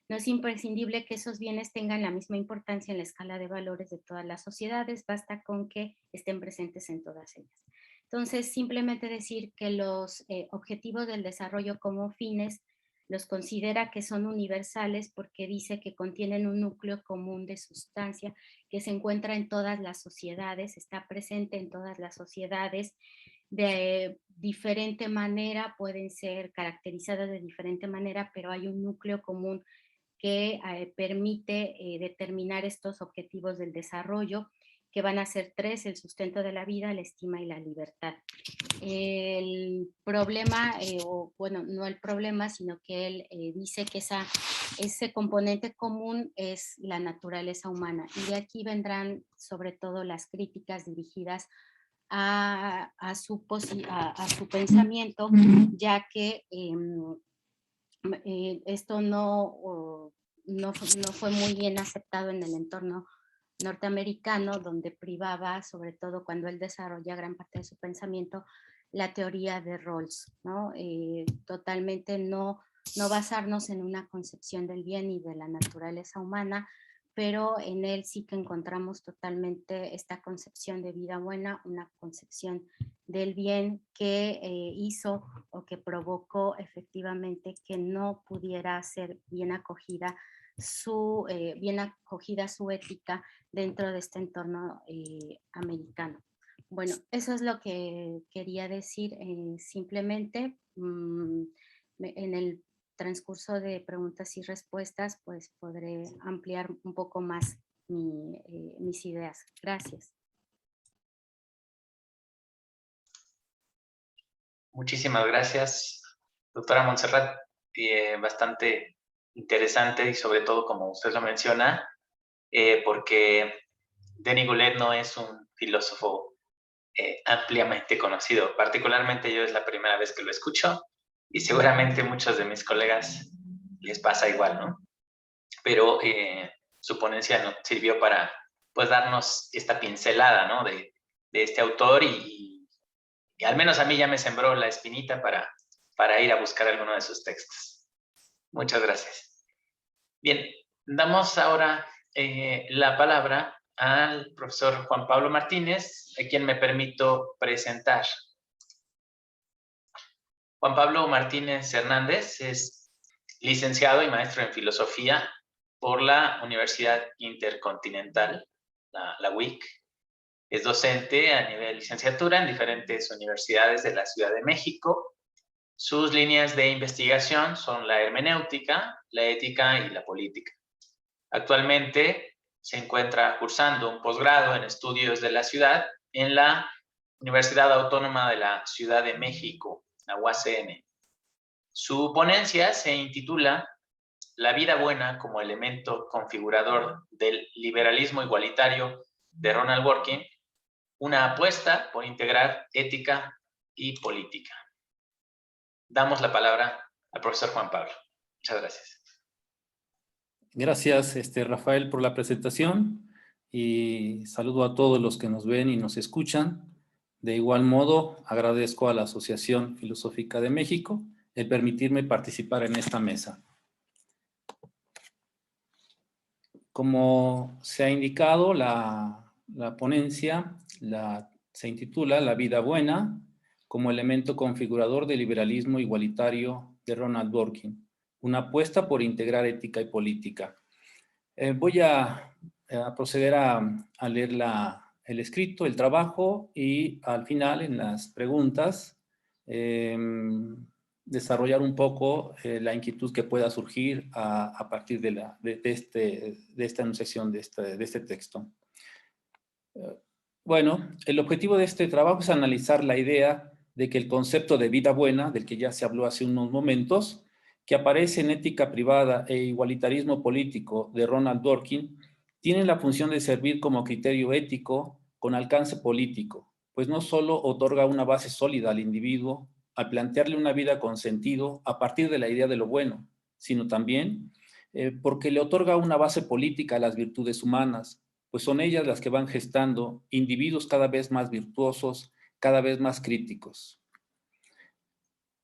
No es imprescindible que esos bienes tengan la misma importancia en la escala de valores de todas las sociedades, basta con que estén presentes en todas ellas. Entonces, simplemente decir que los objetivos del desarrollo como fines los considera que son universales porque dice que contienen un núcleo común de sustancia que se encuentra en todas las sociedades, está presente en todas las sociedades, de diferente manera, pueden ser caracterizadas de diferente manera, pero hay un núcleo común que permite determinar estos objetivos del desarrollo, que van a ser 3: el sustento de la vida, la estima y la libertad. El problema, o bueno, no el problema, sino que él dice que ese componente común es la naturaleza humana, y de aquí vendrán sobre todo las críticas dirigidas a su pensamiento, ya que esto no fue muy bien aceptado en el entorno norteamericano, donde privaba, sobre todo cuando él desarrolla gran parte de su pensamiento, la teoría de Rawls, ¿no? Totalmente no basarnos en una concepción del bien y de la naturaleza humana, pero en él sí que encontramos totalmente esta concepción de vida buena, una concepción del bien que hizo o que provocó efectivamente que no pudiera ser bien acogida su ética dentro de este entorno americano. Bueno, eso es lo que quería decir. Simplemente en el transcurso de preguntas y respuestas, pues podré ampliar un poco más mis ideas. Gracias. Muchísimas gracias, doctora Montserrat. Bastante interesante y sobre todo, como usted lo menciona, porque Denis Goulet no es un filósofo ampliamente conocido. Particularmente yo es la primera vez que lo escucho y seguramente muchos de mis colegas les pasa igual, ¿no? Pero su ponencia nos sirvió para pues darnos esta pincelada, ¿no? de este autor y al menos a mí ya me sembró la espinita para ir a buscar alguno de sus textos. Muchas gracias. Bien, damos ahora la palabra al profesor Juan Pablo Martínez, a quien me permito presentar. Juan Pablo Martínez Hernández es licenciado y maestro en filosofía por la Universidad Intercontinental, la UIC. Es docente a nivel licenciatura en diferentes universidades de la Ciudad de México. Sus líneas de investigación son la hermenéutica, la ética y la política. Actualmente se encuentra cursando un posgrado en estudios de la ciudad en la Universidad Autónoma de la Ciudad de México, la UACM. Su ponencia se intitula La vida buena como elemento configurador del liberalismo igualitario de Ronald Dworkin, una apuesta por integrar ética y política. Damos la palabra al profesor Juan Pablo. Muchas gracias. Gracias, Rafael, por la presentación y saludo a todos los que nos ven y nos escuchan. De igual modo, agradezco a la Asociación Filosófica de México el permitirme participar en esta mesa. Como se ha indicado, la ponencia se intitula La vida buena como elemento configurador del liberalismo igualitario de Ronald Dworkin. Una apuesta por integrar ética y política. Voy a proceder a leer el escrito, el trabajo, y al final, en las preguntas, desarrollar un poco la inquietud que pueda surgir a partir de esta enunciación de este texto. Bueno, el objetivo de este trabajo es analizar la idea de que el concepto de vida buena, del que ya se habló hace unos momentos, que aparece en Ética Privada e Igualitarismo Político de Ronald Dworkin, tiene la función de servir como criterio ético con alcance político, pues no solo otorga una base sólida al individuo al plantearle una vida con sentido a partir de la idea de lo bueno, sino también porque le otorga una base política a las virtudes humanas, pues son ellas las que van gestando individuos cada vez más virtuosos, cada vez más críticos.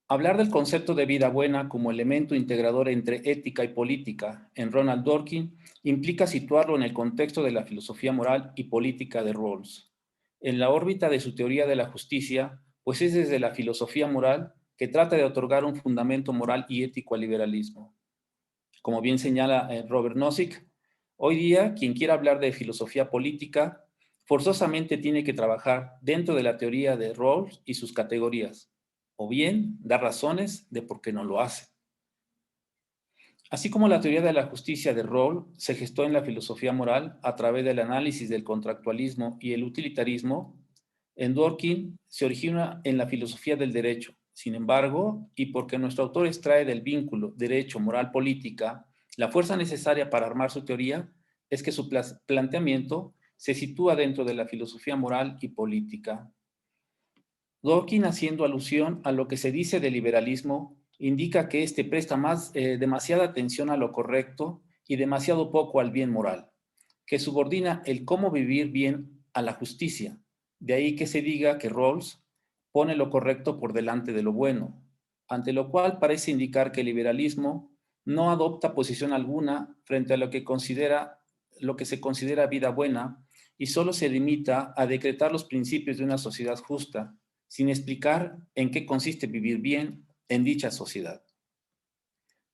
Hablar del concepto de vida buena como elemento integrador entre ética y política en Ronald Dworkin implica situarlo en el contexto de la filosofía moral y política de Rawls. En la órbita de su teoría de la justicia, pues es desde la filosofía moral que trata de otorgar un fundamento moral y ético al liberalismo. Como bien señala Robert Nozick, hoy día quien quiera hablar de filosofía política forzosamente tiene que trabajar dentro de la teoría de Rawls y sus categorías, o bien dar razones de por qué no lo hace. Así como la teoría de la justicia de Rawls se gestó en la filosofía moral a través del análisis del contractualismo y el utilitarismo, en Dworkin se origina en la filosofía del derecho. Sin embargo, y porque nuestro autor extrae del vínculo derecho, moral, política, la fuerza necesaria para armar su teoría es que su planteamiento se sitúa dentro de la filosofía moral y política. Dworkin, haciendo alusión a lo que se dice del liberalismo, indica que éste presta demasiada atención a lo correcto y demasiado poco al bien moral, que subordina el cómo vivir bien a la justicia. De ahí que se diga que Rawls pone lo correcto por delante de lo bueno, ante lo cual parece indicar que el liberalismo no adopta posición alguna frente a lo que se considera vida buena y solo se limita a decretar los principios de una sociedad justa, sin explicar en qué consiste vivir bien en dicha sociedad.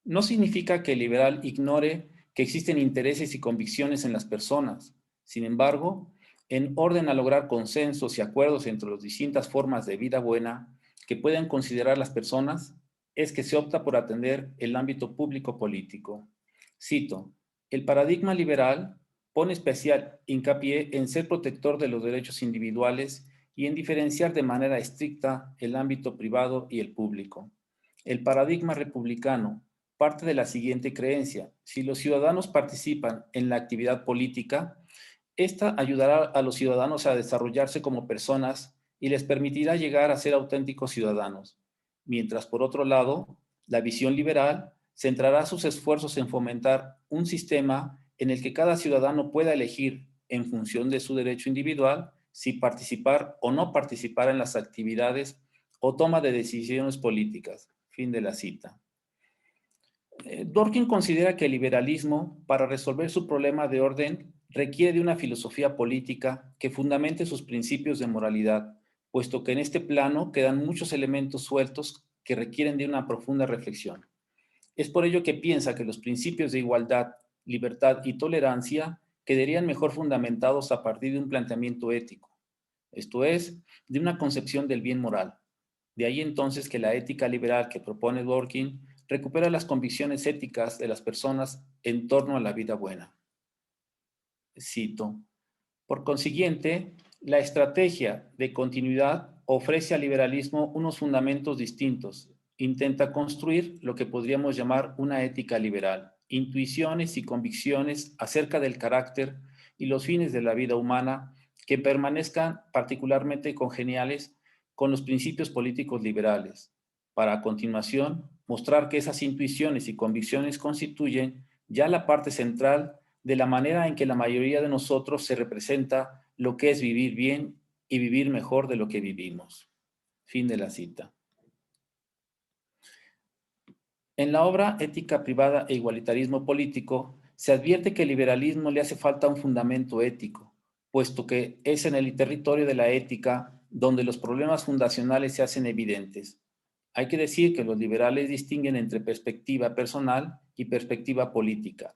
No significa que el liberal ignore que existen intereses y convicciones en las personas. Sin embargo, en orden a lograr consensos y acuerdos entre las distintas formas de vida buena que pueden considerar las personas, es que se opta por atender el ámbito público político. Cito, el paradigma liberal pone especial hincapié en ser protector de los derechos individuales y en diferenciar de manera estricta el ámbito privado y el público. El paradigma republicano parte de la siguiente creencia: si los ciudadanos participan en la actividad política, esta ayudará a los ciudadanos a desarrollarse como personas y les permitirá llegar a ser auténticos ciudadanos. Mientras, por otro lado, la visión liberal centrará sus esfuerzos en fomentar un sistema en el que cada ciudadano pueda elegir, en función de su derecho individual, si participar o no participar en las actividades o toma de decisiones políticas. Fin de la cita. Dworkin considera que el liberalismo, para resolver su problema de orden, requiere de una filosofía política que fundamente sus principios de moralidad, puesto que en este plano quedan muchos elementos sueltos que requieren de una profunda reflexión. Es por ello que piensa que los principios de igualdad, libertad y tolerancia quedarían mejor fundamentados a partir de un planteamiento ético, esto es, de una concepción del bien moral. De ahí entonces que la ética liberal que propone Dworkin recupera las convicciones éticas de las personas en torno a la vida buena. Cito: por consiguiente, la estrategia de continuidad ofrece al liberalismo unos fundamentos distintos. Intenta construir lo que podríamos llamar una ética liberal, intuiciones y convicciones acerca del carácter y los fines de la vida humana que permanezcan particularmente congeniales con los principios políticos liberales, para a continuación mostrar que esas intuiciones y convicciones constituyen ya la parte central de la manera en que la mayoría de nosotros se representa lo que es vivir bien y vivir mejor de lo que vivimos. Fin de la cita. En la obra Ética privada e igualitarismo político, se advierte que al liberalismo le hace falta un fundamento ético, puesto que es en el territorio de la ética donde los problemas fundacionales se hacen evidentes. Hay que decir que los liberales distinguen entre perspectiva personal y perspectiva política.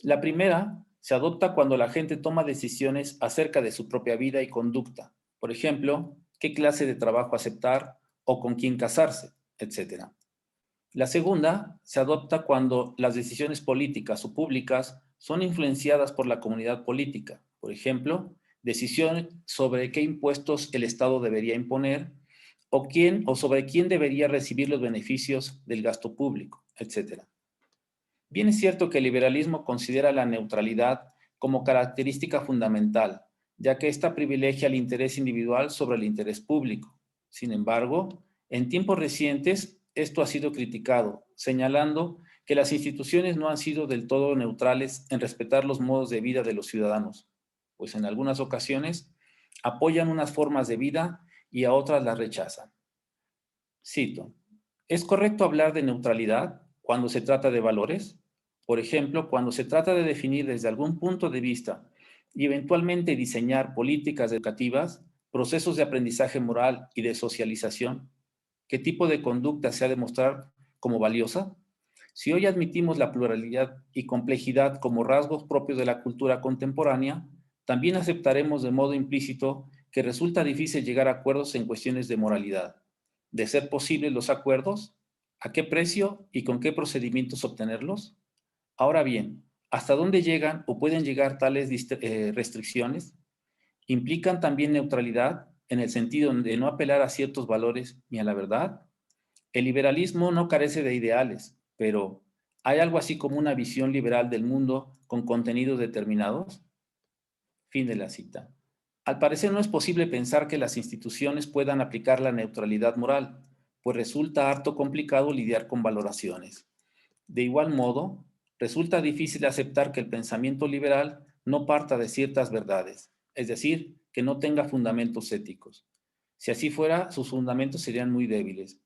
La primera se adopta cuando la gente toma decisiones acerca de su propia vida y conducta. Por ejemplo, qué clase de trabajo aceptar o con quién casarse, etc. La segunda se adopta cuando las decisiones políticas o públicas son influenciadas por la comunidad política. Por ejemplo, decisiones sobre qué impuestos el Estado debería imponer o sobre quién debería recibir los beneficios del gasto público, etc. Bien es cierto que el liberalismo considera la neutralidad como característica fundamental, ya que ésta privilegia el interés individual sobre el interés público. Sin embargo, en tiempos recientes, esto ha sido criticado, señalando que las instituciones no han sido del todo neutrales en respetar los modos de vida de los ciudadanos, pues en algunas ocasiones apoyan unas formas de vida y a otras las rechazan. Cito: ¿es correcto hablar de neutralidad cuando se trata de valores? Por ejemplo, cuando se trata de definir desde algún punto de vista y eventualmente diseñar políticas educativas, procesos de aprendizaje moral y de socialización, ¿qué tipo de conducta se ha de mostrar como valiosa? Si hoy admitimos la pluralidad y complejidad como rasgos propios de la cultura contemporánea, también aceptaremos de modo implícito que resulta difícil llegar a acuerdos en cuestiones de moralidad. De ser posibles los acuerdos, ¿a qué precio y con qué procedimientos obtenerlos? Ahora bien, ¿hasta dónde llegan o pueden llegar tales restricciones? ¿Implican también neutralidad en el sentido de no apelar a ciertos valores ni a la verdad? El liberalismo no carece de ideales, pero ¿hay algo así como una visión liberal del mundo con contenidos determinados? Fin de la cita. Al parecer no es posible pensar que las instituciones puedan aplicar la neutralidad moral, pues resulta harto complicado lidiar con valoraciones. De igual modo, resulta difícil aceptar que el pensamiento liberal no parta de ciertas verdades, es decir, que no tenga fundamentos éticos. Si así fuera, sus fundamentos serían muy débiles.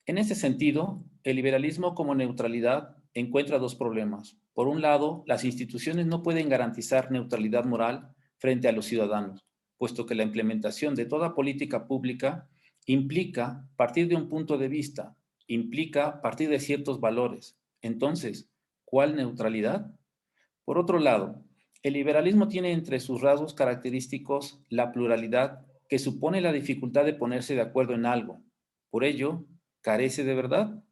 En ese sentido, el liberalismo como neutralidad encuentra dos problemas. Por un lado, las instituciones no pueden garantizar neutralidad moral frente a los ciudadanos, puesto que la implementación de toda política pública implica partir de un punto de vista, implica partir de ciertos valores. Entonces, ¿cuál neutralidad? Por otro lado, el liberalismo tiene entre sus rasgos característicos la pluralidad, que supone la dificultad de ponerse de acuerdo en algo. Por ello, carece de verdad.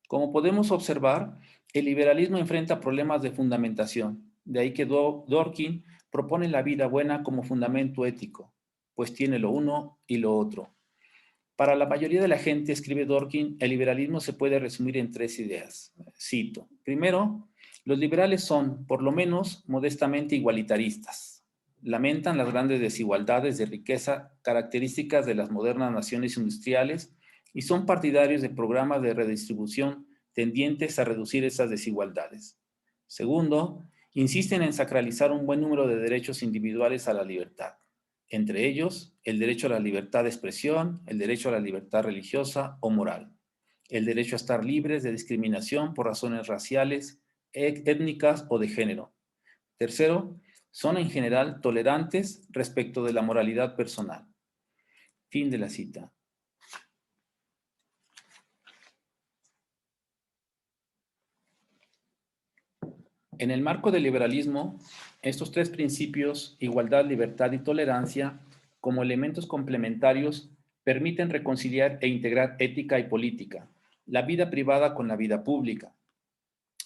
Como podemos observar, el liberalismo enfrenta problemas de fundamentación. De ahí que Dworkin propone la vida buena como fundamento ético, pues tiene lo uno y lo otro. Para la mayoría de la gente, escribe Dworkin, el liberalismo se puede resumir en tres ideas. Cito: primero, los liberales son, por lo menos, modestamente igualitaristas. Lamentan las grandes desigualdades de riqueza características de las modernas naciones industriales y son partidarios de programas de redistribución tendientes a reducir esas desigualdades. Segundo, insisten en sacralizar un buen número de derechos individuales a la libertad, entre ellos el derecho a la libertad de expresión, el derecho a la libertad religiosa o moral, el derecho a estar libres de discriminación por razones raciales, étnicas o de género. Tercero, son en general tolerantes respecto de la moralidad personal. Fin de la cita. En el marco del liberalismo, estos tres principios, igualdad, libertad y tolerancia, como elementos complementarios, permiten reconciliar e integrar ética y política, la vida privada con la vida pública.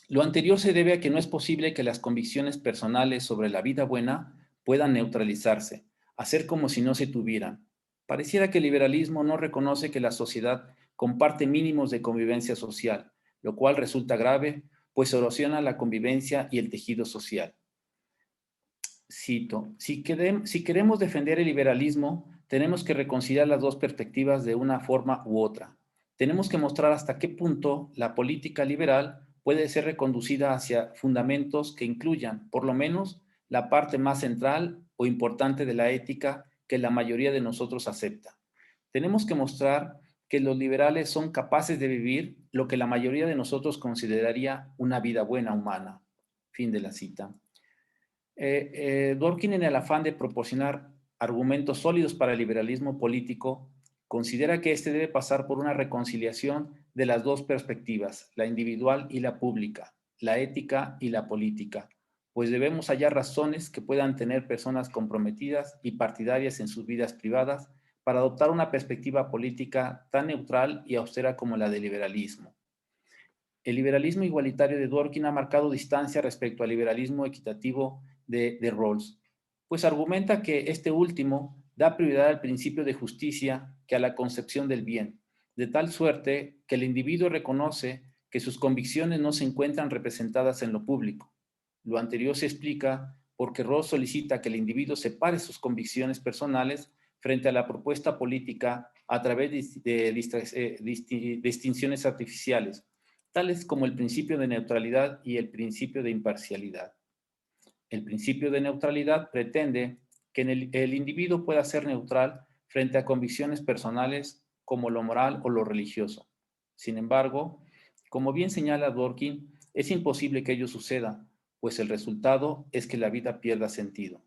Lo anterior se debe a que no es posible que las convicciones personales sobre la vida buena puedan neutralizarse, hacer como si no se tuvieran. Pareciera que el liberalismo no reconoce que la sociedad comparte mínimos de convivencia social, lo cual resulta grave, pues erosiona la convivencia y el tejido social. Cito, si queremos defender el liberalismo, tenemos que reconciliar las dos perspectivas de una forma u otra. Tenemos que mostrar hasta qué punto la política liberal puede ser reconducida hacia fundamentos que incluyan, por lo menos, la parte más central o importante de la ética que la mayoría de nosotros acepta. Tenemos que mostrar que los liberales son capaces de vivir lo que la mayoría de nosotros consideraría una vida buena humana. Fin de la cita. Dworkin, en el afán de proporcionar argumentos sólidos para el liberalismo político, considera que este debe pasar por una reconciliación de las dos perspectivas, la individual y la pública, la ética y la política, pues debemos hallar razones que puedan tener personas comprometidas y partidarias en sus vidas privadas para adoptar una perspectiva política tan neutral y austera como la del liberalismo. El liberalismo igualitario de Dworkin ha marcado distancia respecto al liberalismo equitativo de Rawls, pues argumenta que este último da prioridad al principio de justicia que a la concepción del bien, de tal suerte que el individuo reconoce que sus convicciones no se encuentran representadas en lo público. Lo anterior se explica porque Rawls solicita que el individuo separe sus convicciones personales frente a la propuesta política a través de distinciones artificiales, tales como el principio de neutralidad y el principio de imparcialidad. El principio de neutralidad pretende que el individuo pueda ser neutral frente a convicciones personales como lo moral o lo religioso. Sin embargo, como bien señala Dworkin, es imposible que ello suceda, pues el resultado es que la vida pierda sentido.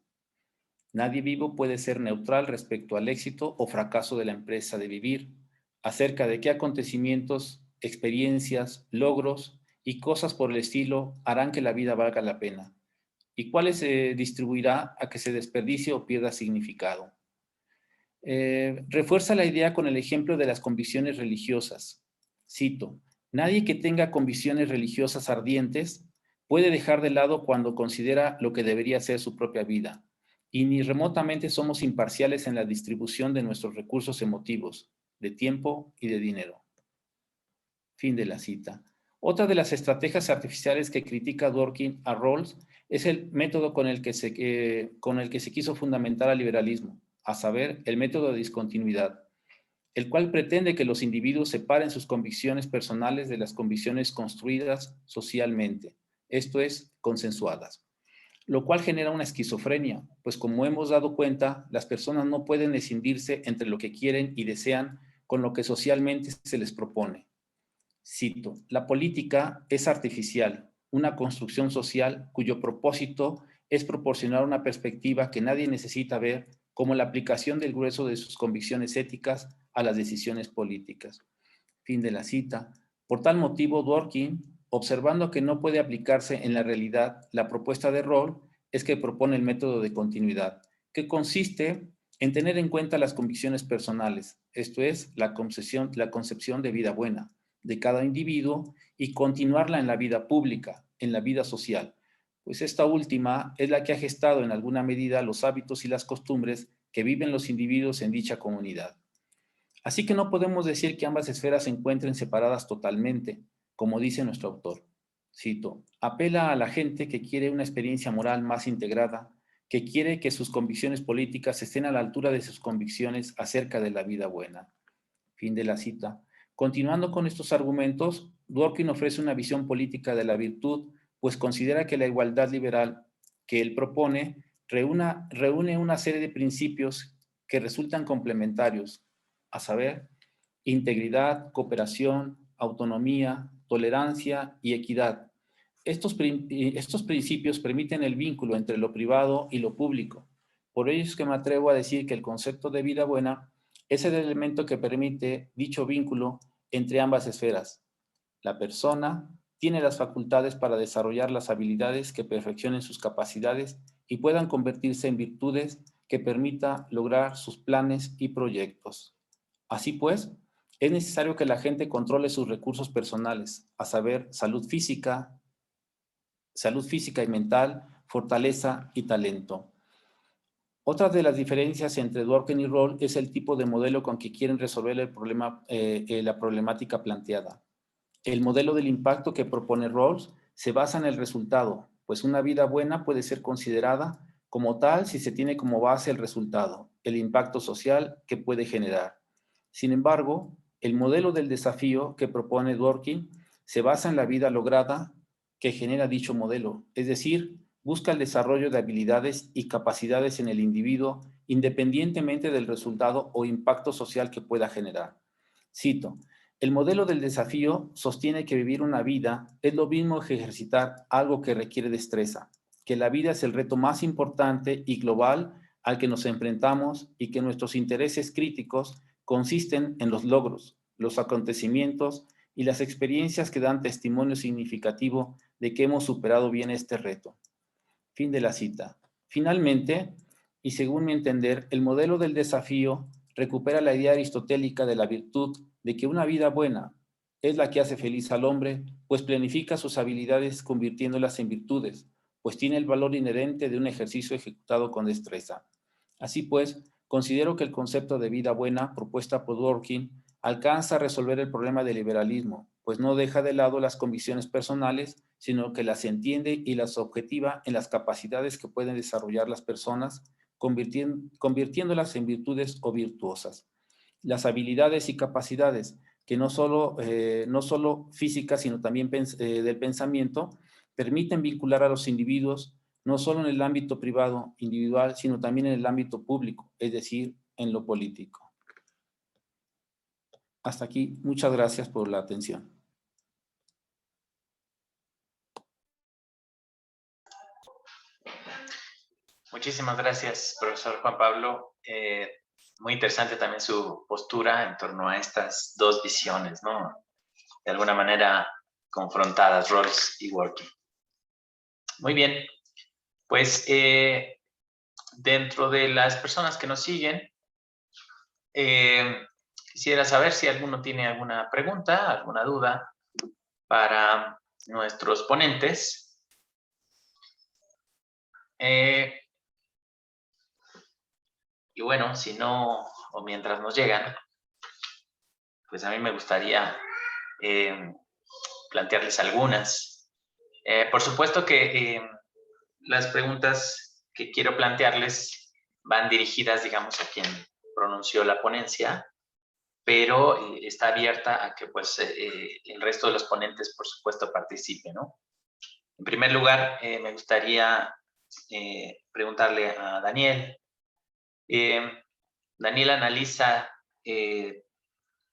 Nadie vivo puede ser neutral respecto al éxito o fracaso de la empresa de vivir, acerca de qué acontecimientos, experiencias, logros y cosas por el estilo harán que la vida valga la pena, y cuáles se distribuirá a que se desperdicie o pierda significado. Refuerza la idea con el ejemplo de las convicciones religiosas. Cito, nadie que tenga convicciones religiosas ardientes puede dejar de lado cuando considera lo que debería ser su propia vida, y ni remotamente somos imparciales en la distribución de nuestros recursos emotivos, de tiempo y de dinero. Fin de la cita. Otra de las estrategias artificiales que critica Dworkin a Rawls es el método con el que se quiso fundamentar al liberalismo, a saber, el método de discontinuidad, el cual pretende que los individuos separen sus convicciones personales de las convicciones construidas socialmente, esto es, consensuadas, lo cual genera una esquizofrenia, pues como hemos dado cuenta, las personas no pueden escindirse entre lo que quieren y desean con lo que socialmente se les propone. Cito, la política es artificial, una construcción social cuyo propósito es proporcionar una perspectiva que nadie necesita ver como la aplicación del grueso de sus convicciones éticas a las decisiones políticas. Fin de la cita. Por tal motivo, Dworkin, observando que no puede aplicarse en la realidad la propuesta de Rawls, es que propone el método de continuidad, que consiste en tener en cuenta las convicciones personales, esto es, la concepción de vida buena de cada individuo y continuarla en la vida pública, en la vida social, pues esta última es la que ha gestado en alguna medida los hábitos y las costumbres que viven los individuos en dicha comunidad. Así que no podemos decir que ambas esferas se encuentren separadas totalmente, como dice nuestro autor. Cito, apela a la gente que quiere una experiencia moral más integrada, que quiere que sus convicciones políticas estén a la altura de sus convicciones acerca de la vida buena. Fin de la cita. Continuando con estos argumentos, Dworkin ofrece una visión política de la virtud, pues considera que la igualdad liberal que él propone reúne una serie de principios que resultan complementarios, a saber, integridad, cooperación, autonomía, tolerancia y equidad. Estos principios permiten el vínculo entre lo privado y lo público. Por ello es que me atrevo a decir que el concepto de vida buena es el elemento que permite dicho vínculo entre ambas esferas. La persona tiene las facultades para desarrollar las habilidades que perfeccionen sus capacidades y puedan convertirse en virtudes que permita lograr sus planes y proyectos. Así pues, es necesario que la gente controle sus recursos personales, a saber, salud física y mental, fortaleza y talento. Otra de las diferencias entre Dworkin y Roll es el tipo de modelo con que quieren resolver el problema, la problemática planteada. El modelo del impacto que propone Rawls se basa en el resultado, pues una vida buena puede ser considerada como tal si se tiene como base el resultado, el impacto social que puede generar. Sin embargo, el modelo del desafío que propone Dworkin se basa en la vida lograda que genera dicho modelo, es decir, busca el desarrollo de habilidades y capacidades en el individuo independientemente del resultado o impacto social que pueda generar. Cito: el modelo del desafío sostiene que vivir una vida es lo mismo que ejercitar algo que requiere destreza, que la vida es el reto más importante y global al que nos enfrentamos y que nuestros intereses críticos consisten en los logros, los acontecimientos y las experiencias que dan testimonio significativo de que hemos superado bien este reto. Fin de la cita. Finalmente, y según mi entender, el modelo del desafío recupera la idea aristotélica de la virtud, de que una vida buena es la que hace feliz al hombre, pues planifica sus habilidades convirtiéndolas en virtudes, pues tiene el valor inherente de un ejercicio ejecutado con destreza. Así pues, considero que el concepto de vida buena propuesta por Dworkin alcanza a resolver el problema del liberalismo, pues no deja de lado las convicciones personales, sino que las entiende y las objetiva en las capacidades que pueden desarrollar las personas, convirtiéndolas en virtudes o virtuosas. Las habilidades y capacidades que no solo físicas, sino también del pensamiento, permiten vincular a los individuos no solo en el ámbito privado, individual, sino también en el ámbito público, es decir, en lo político. Hasta aquí, muchas gracias por la atención. Muchísimas gracias, profesor Juan Pablo. Muy interesante también su postura en torno a estas dos visiones, ¿no? De alguna manera confrontadas, Rawls y Dworkin. Muy bien, pues dentro de las personas que nos siguen, quisiera saber si alguno tiene alguna pregunta, alguna duda para nuestros ponentes. Y bueno, si no, o mientras nos llegan, pues a mí me gustaría plantearles algunas. Por supuesto que las preguntas que quiero plantearles van dirigidas, digamos, a quien pronunció la ponencia, pero está abierta a que pues el resto de los ponentes, por supuesto, participen, ¿no? En primer lugar, me gustaría preguntarle a Daniel. Daniel analiza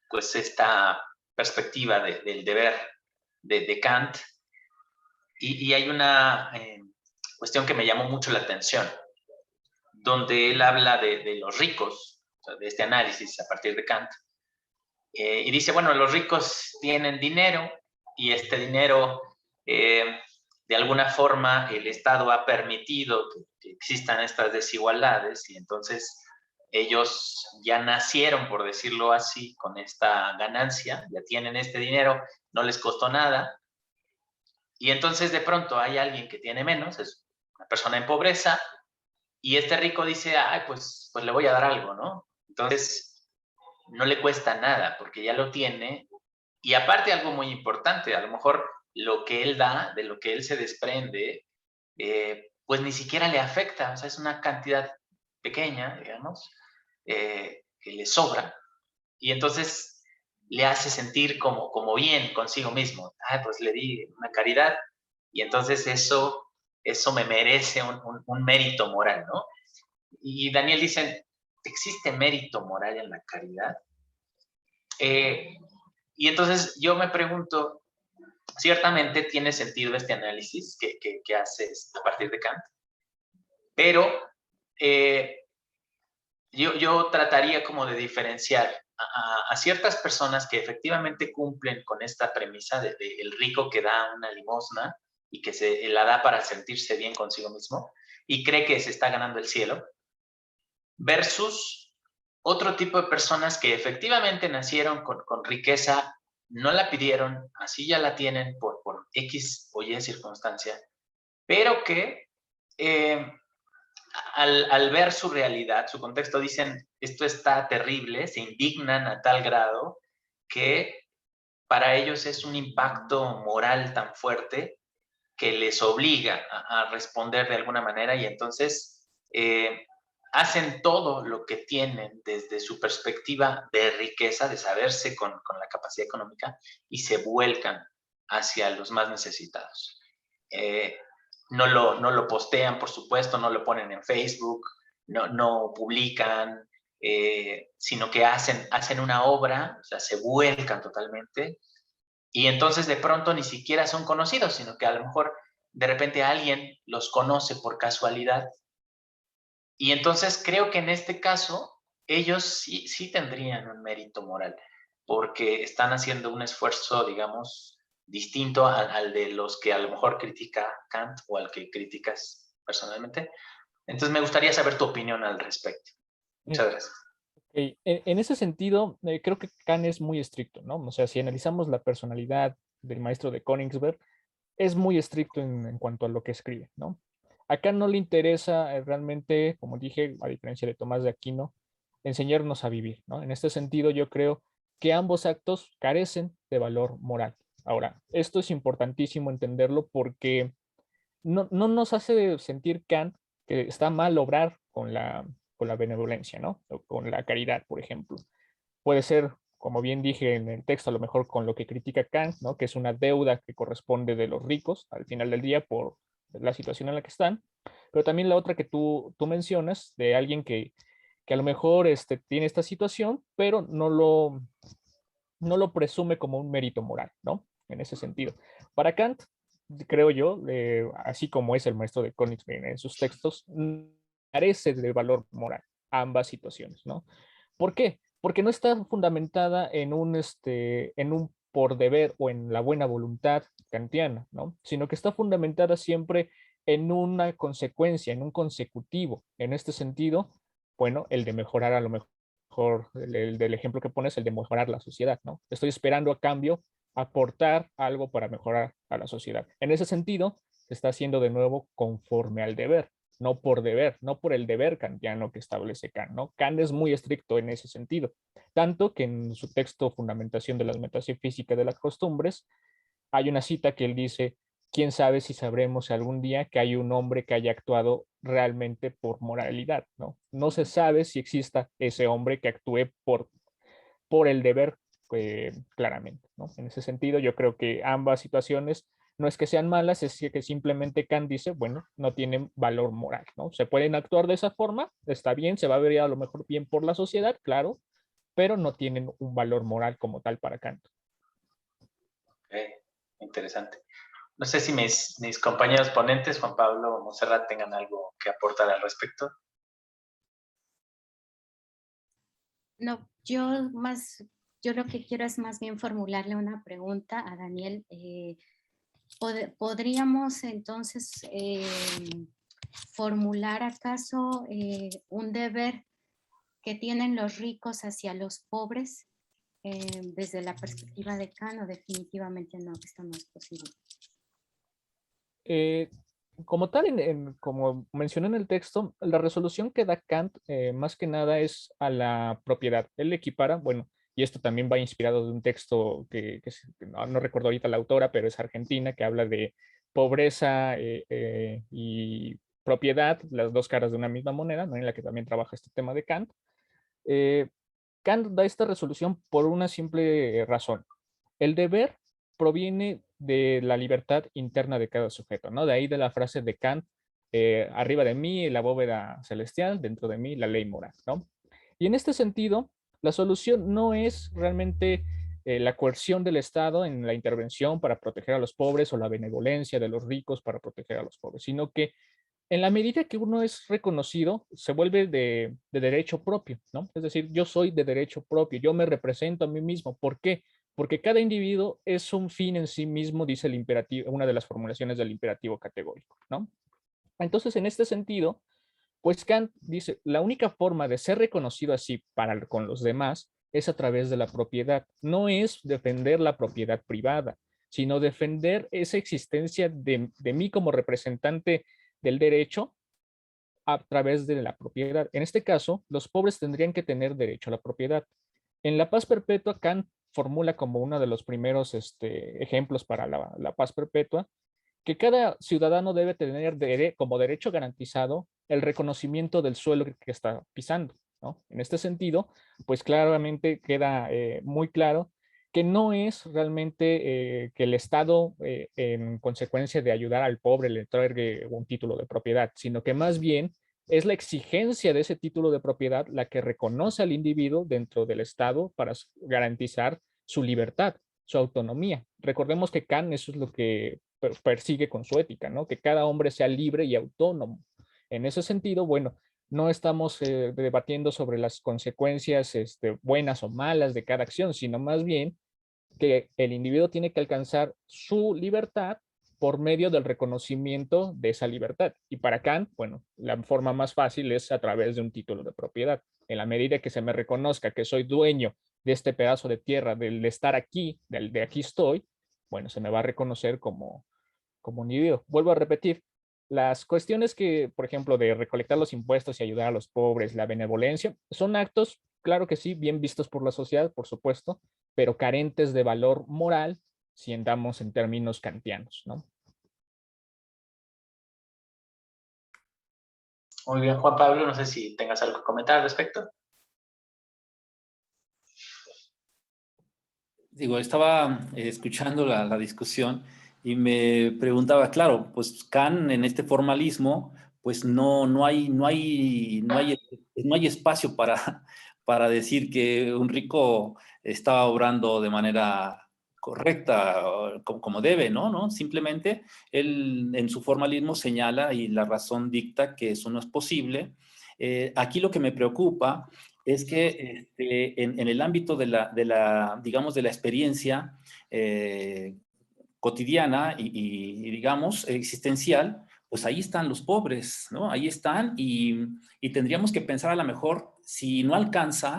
pues esta perspectiva del deber de Kant y hay una cuestión que me llamó mucho la atención, donde él habla de los ricos, o sea, de este análisis a partir de Kant, y dice, bueno, los ricos tienen dinero y este dinero, de alguna forma, el Estado ha permitido que existan estas desigualdades y entonces ellos ya nacieron, por decirlo así, con esta ganancia, ya tienen este dinero, no les costó nada, y entonces de pronto hay alguien que tiene menos, es una persona en pobreza, y este rico dice, ay, pues le voy a dar algo, ¿no? Entonces no le cuesta nada porque ya lo tiene, y aparte algo muy importante, a lo mejor lo que él da, de lo que él se desprende, pues ni siquiera le afecta, o sea, es una cantidad pequeña, digamos, que le sobra, y entonces le hace sentir como bien consigo mismo. Ah, pues le di una caridad, y entonces eso me merece un mérito moral, ¿no? Y Daniel dice, ¿existe mérito moral en la caridad? Y entonces yo me pregunto, ciertamente tiene sentido este análisis que haces a partir de Kant, pero yo trataría como de diferenciar a ciertas personas que efectivamente cumplen con esta premisa de el rico que da una limosna y que se la da para sentirse bien consigo mismo y cree que se está ganando el cielo, versus otro tipo de personas que efectivamente nacieron con riqueza, no la pidieron, así ya la tienen por X o Y circunstancia, pero que al ver su realidad, su contexto, dicen, esto está terrible, se indignan a tal grado que para ellos es un impacto moral tan fuerte que les obliga a responder de alguna manera y entonces hacen todo lo que tienen desde su perspectiva de riqueza, de saberse con la capacidad económica y se vuelcan hacia los más necesitados. No lo postean, por supuesto, no lo ponen en Facebook, no publican, sino que hacen una obra, o sea, se vuelcan totalmente y entonces de pronto ni siquiera son conocidos, sino que a lo mejor de repente alguien los conoce por casualidad. Y entonces creo que en este caso ellos sí tendrían un mérito moral, porque están haciendo un esfuerzo, digamos, distinto al de los que a lo mejor critica Kant o al que criticas personalmente. Entonces me gustaría saber tu opinión al respecto. Muchas gracias. En ese sentido, creo que Kant es muy estricto, ¿no? O sea, si analizamos la personalidad del maestro de Königsberg, es muy estricto en cuanto a lo que escribe, ¿no? A Kant no le interesa realmente, como dije, a diferencia de Tomás de Aquino, enseñarnos a vivir, ¿no? En este sentido, yo creo que ambos actos carecen de valor moral. Ahora, esto es importantísimo entenderlo porque no nos hace sentir Kant que está mal obrar con la benevolencia, ¿no? O con la caridad, por ejemplo. Puede ser, como bien dije en el texto, a lo mejor con lo que critica Kant, ¿no? Que es una deuda que corresponde de los ricos al final del día por la situación en la que están, pero también la otra que tú mencionas, de alguien que a lo mejor tiene esta situación, pero no lo presume como un mérito moral, ¿no? En ese sentido. Para Kant, creo yo, así como es el maestro de Königsberg en sus textos, carece de valor moral ambas situaciones, ¿no? ¿Por qué? Porque no está fundamentada en un por deber o en la buena voluntad kantiana, ¿no? Sino que está fundamentada siempre en una consecuencia, en un consecutivo. En este sentido, bueno, el de mejorar a lo mejor el del ejemplo que pones, el de mejorar la sociedad, ¿no? Estoy esperando a cambio aportar algo para mejorar a la sociedad. En ese sentido, se está haciendo de nuevo conforme al deber, no por deber, no por el deber kantiano que establece Kant, ¿no? Kant es muy estricto en ese sentido, tanto que en su texto Fundamentación de las Metafísicas de las Costumbres hay una cita que él dice, quién sabe si sabremos algún día que hay un hombre que haya actuado realmente por moralidad, ¿no? No se sabe si exista ese hombre que actúe por el deber claramente, ¿no? En ese sentido, yo creo que ambas situaciones no es que sean malas, es que simplemente Kant dice, bueno, no tienen valor moral, ¿no? Se pueden actuar de esa forma, está bien, se va a ver a lo mejor bien por la sociedad, claro, pero no tienen un valor moral como tal para Kant. Interesante. No sé si mis compañeros ponentes, Juan Pablo o Montserrat, tengan algo que aportar al respecto. No, yo lo que quiero es más bien formularle una pregunta a Daniel. ¿Podríamos entonces formular acaso un deber que tienen los ricos hacia los pobres desde la perspectiva de Kant? O definitivamente no, esto no es posible. Como tal, como mencioné en el texto, la resolución que da Kant más que nada es a la propiedad. Él le equipara, bueno, y esto también va inspirado de un texto que no recuerdo ahorita la autora, pero es argentina, que habla de pobreza y propiedad, las dos caras de una misma moneda, ¿no? En la que también trabaja este tema de Kant. Kant da esta resolución por una simple razón. El deber proviene de la libertad interna de cada sujeto, ¿no? De ahí de la frase de Kant, arriba de mí la bóveda celestial, dentro de mí la ley moral, ¿no? Y en este sentido, la solución no es realmente la coerción del Estado en la intervención para proteger a los pobres o la benevolencia de los ricos para proteger a los pobres, sino que En la medida que uno es reconocido, se vuelve de derecho propio, ¿no? Es decir, yo soy de derecho propio, yo me represento a mí mismo. ¿Por qué? Porque cada individuo es un fin en sí mismo, dice el imperativo, una de las formulaciones del imperativo categórico, ¿no? Entonces, en este sentido, pues Kant dice, la única forma de ser reconocido así con los demás es a través de la propiedad. No es defender la propiedad privada, sino defender esa existencia de mí como representante del derecho a través de la propiedad. En este caso, los pobres tendrían que tener derecho a la propiedad. En la paz perpetua, Kant formula como uno de los primeros ejemplos para la paz perpetua, que cada ciudadano debe tener como derecho garantizado el reconocimiento del suelo que está pisando, ¿no? En este sentido, pues claramente queda muy claro que no es realmente que el Estado, en consecuencia de ayudar al pobre, le otorgue un título de propiedad, sino que más bien es la exigencia de ese título de propiedad la que reconoce al individuo dentro del Estado para garantizar su libertad, su autonomía. Recordemos que Kant eso es lo que persigue con su ética, ¿no? Que cada hombre sea libre y autónomo. En ese sentido, bueno, no estamos debatiendo sobre las consecuencias buenas o malas de cada acción, sino más bien que el individuo tiene que alcanzar su libertad por medio del reconocimiento de esa libertad. Y para Kant, bueno, la forma más fácil es a través de un título de propiedad. En la medida que se me reconozca que soy dueño de este pedazo de tierra, del estar aquí, del de aquí estoy, bueno, se me va a reconocer como un individuo. Vuelvo a repetir, las cuestiones que, por ejemplo, de recolectar los impuestos y ayudar a los pobres, la benevolencia, son actos, claro que sí, bien vistos por la sociedad, por supuesto, pero carentes de valor moral si andamos en términos kantianos, ¿no? Muy bien, Juan Pablo, no sé si tengas algo que comentar al respecto. Digo, estaba escuchando la discusión y me preguntaba, claro, pues Kant en este formalismo, pues no hay espacio para decir que un rico está obrando de manera correcta, como debe, ¿no? ¿No? Simplemente él en su formalismo señala y la razón dicta que eso no es posible. Aquí lo que me preocupa es que en el ámbito digamos, de la experiencia cotidiana digamos, existencial, pues ahí están los pobres, ¿no? Ahí están y tendríamos que pensar a lo mejor si no alcanza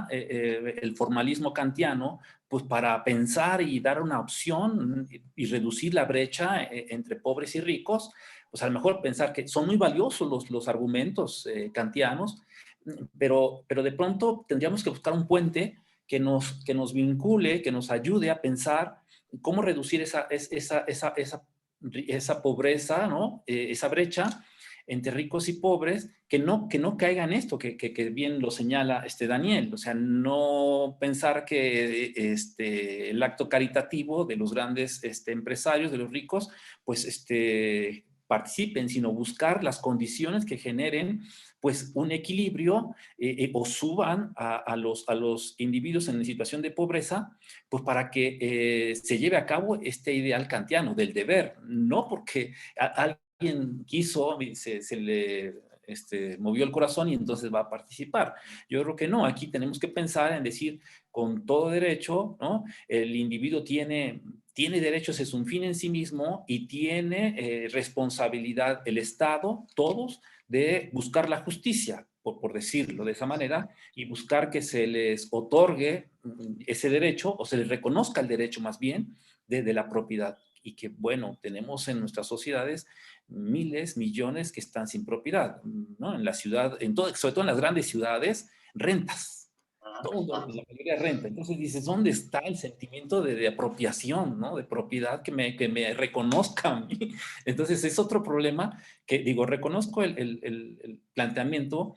el formalismo kantiano, pues para pensar y dar una opción y reducir la brecha entre pobres y ricos, pues a lo mejor pensar que son muy valiosos los argumentos kantianos, pero de pronto tendríamos que buscar un puente que nos vincule, que nos ayude a pensar cómo reducir esa pobreza, ¿no? Esa brecha entre ricos y pobres, que no caiga en esto, que bien lo señala Daniel, o sea, no pensar que el acto caritativo de los grandes empresarios, de los ricos, pues participen, sino buscar las condiciones que generen pues un equilibrio o suban a los individuos en situación de pobreza, pues para que se lleve a cabo este ideal kantiano del deber, no porque alguien quiso, se le movió el corazón y entonces va a participar. Yo creo que no, aquí tenemos que pensar en decir con todo derecho, ¿no? El individuo tiene derechos, es un fin en sí mismo y tiene responsabilidad el Estado, todos, de buscar la justicia, por decirlo de esa manera, y buscar que se les otorgue ese derecho o se les reconozca el derecho más bien de la propiedad. Y que, bueno, tenemos en nuestras sociedades miles, millones que están sin propiedad, ¿no? En la ciudad, sobre todo en las grandes ciudades, rentas. Todo, la mayoría renta. Entonces dices, ¿dónde está el sentimiento de apropiación, ¿no? De propiedad que me reconozca a mí? Entonces es otro problema que, digo, reconozco el planteamiento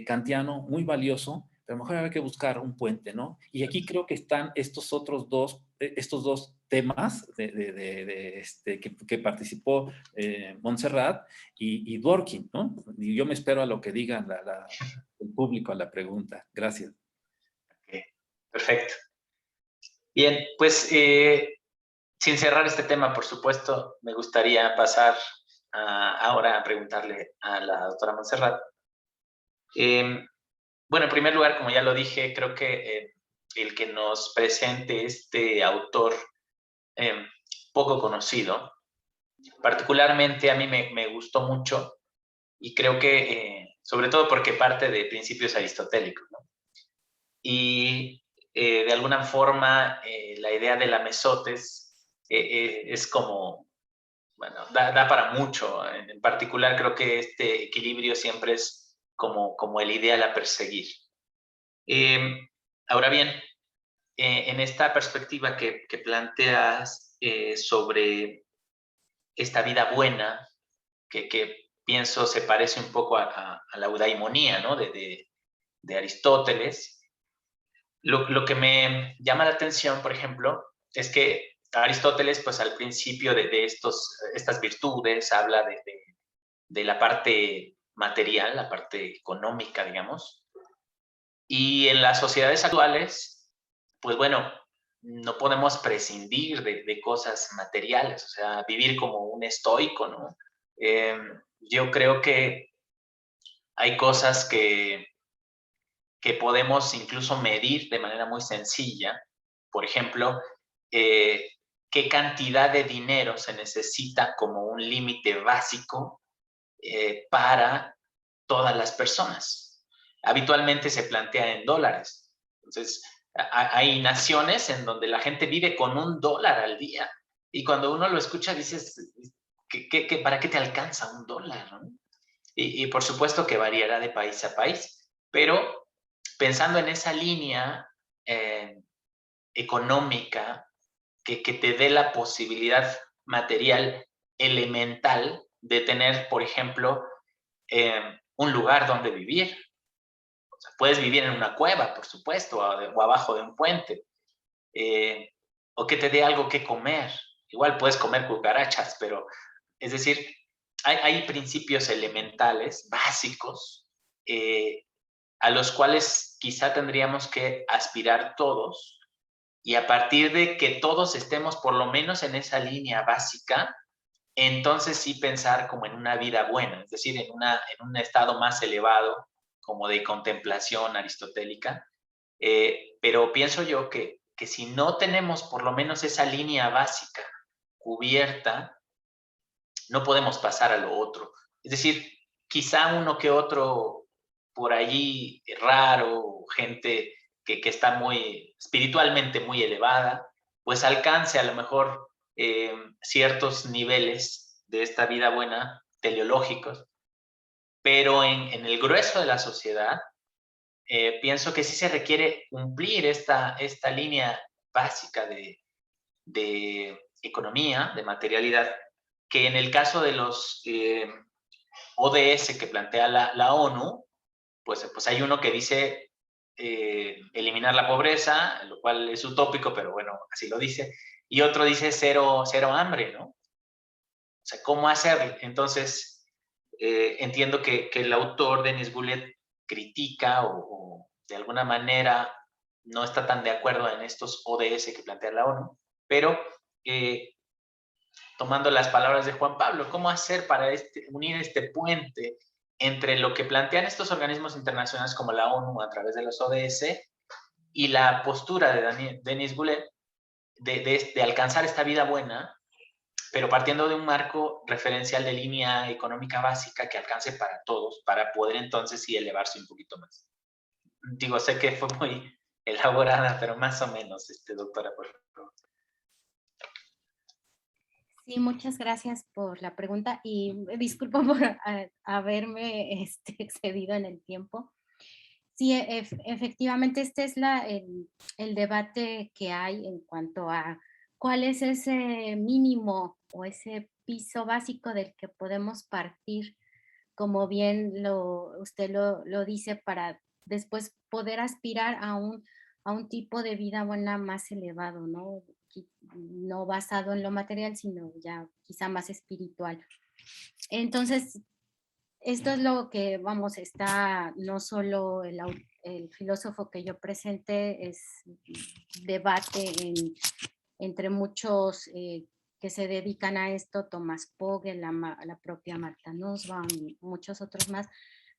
kantiano muy valioso, pero a lo mejor hay que buscar un puente, ¿no? Y aquí creo que están estos dos temas que participó Montserrat y Dworkin, ¿no? Y yo me espero a lo que digan el público a la pregunta. Gracias. Okay, perfecto. Bien, pues sin cerrar este tema, por supuesto, me gustaría pasar ahora a preguntarle a la doctora Montserrat. Bueno, en primer lugar, como ya lo dije, creo que el que nos presente este autor poco conocido, particularmente a mí me gustó mucho y creo que sobre todo porque parte de principios aristotélicos, ¿no? Y de alguna forma la idea de la mesotes es como, bueno, da para mucho. En particular creo que este equilibrio siempre es como el ideal a perseguir. Ahora bien, en esta perspectiva que planteas sobre esta vida buena, que pienso se parece un poco a la eudaimonía, ¿no? de Aristóteles. Lo que me llama la atención, por ejemplo, es que Aristóteles, pues al principio de estas virtudes, habla de la parte material, la parte económica, digamos, y en las sociedades actuales, pues bueno, no podemos prescindir de cosas materiales, o sea, vivir como un estoico, ¿no? Yo creo que hay cosas que podemos incluso medir de manera muy sencilla. Por ejemplo, qué cantidad de dinero se necesita como un límite básico para todas las personas. Habitualmente se plantea en dólares. Entonces, hay naciones en donde la gente vive con $1 al día. Y cuando uno lo escucha, dices, ¿para qué te alcanza $1? ¿No? Y por supuesto que variará de país a país. Pero pensando en esa línea económica que te dé la posibilidad material elemental de tener, por ejemplo, un lugar donde vivir. O sea, puedes vivir en una cueva, por supuesto, o abajo de un puente, o que te dé algo que comer. Igual puedes comer cucarachas, pero es decir, hay principios elementales, básicos, a los cuales quizá tendríamos que aspirar todos, y a partir de que todos estemos por lo menos en esa línea básica, entonces sí pensar como en una vida buena, es decir, en un estado más elevado, como de contemplación aristotélica. Pero pienso yo que si no tenemos por lo menos esa línea básica cubierta, no podemos pasar a lo otro. Es decir, quizá uno que otro por allí raro, gente que está muy espiritualmente muy elevada, pues alcance a lo mejor ciertos niveles de esta vida buena teleológicos, pero en el grueso de la sociedad pienso que sí se requiere cumplir esta línea básica de economía, de materialidad, que en el caso de los ODS que plantea la ONU, pues hay uno que dice eliminar la pobreza, lo cual es utópico, pero bueno, así lo dice, y otro dice cero hambre, ¿no? O sea, ¿cómo hacerlo? Entonces, entiendo que el autor, Denis Bullet, critica o de alguna manera no está tan de acuerdo en estos ODS que plantea la ONU, pero tomando las palabras de Juan Pablo, ¿cómo hacer para unir este puente entre lo que plantean estos organismos internacionales como la ONU a través de los ODS y la postura de Denis Bullet de alcanzar esta vida buena, pero partiendo de un marco referencial de línea económica básica que alcance para todos, para poder entonces sí elevarse un poquito más? Digo, sé que fue muy elaborada, pero más o menos, doctora, por favor. Sí, muchas gracias por la pregunta y disculpo por haberme excedido en el tiempo. Sí, efectivamente, este es el debate que hay en cuanto a cuál es ese mínimo o ese piso básico del que podemos partir, como bien usted lo dice, para después poder aspirar a un tipo de vida buena más elevado, ¿no? No basado en lo material, sino ya quizá más espiritual. Entonces, esto es lo que, vamos, está no solo el filósofo que yo presenté, es debate entre muchos que se dedican a esto, Thomas Pogge, la propia Martha Nussbaum y muchos otros más.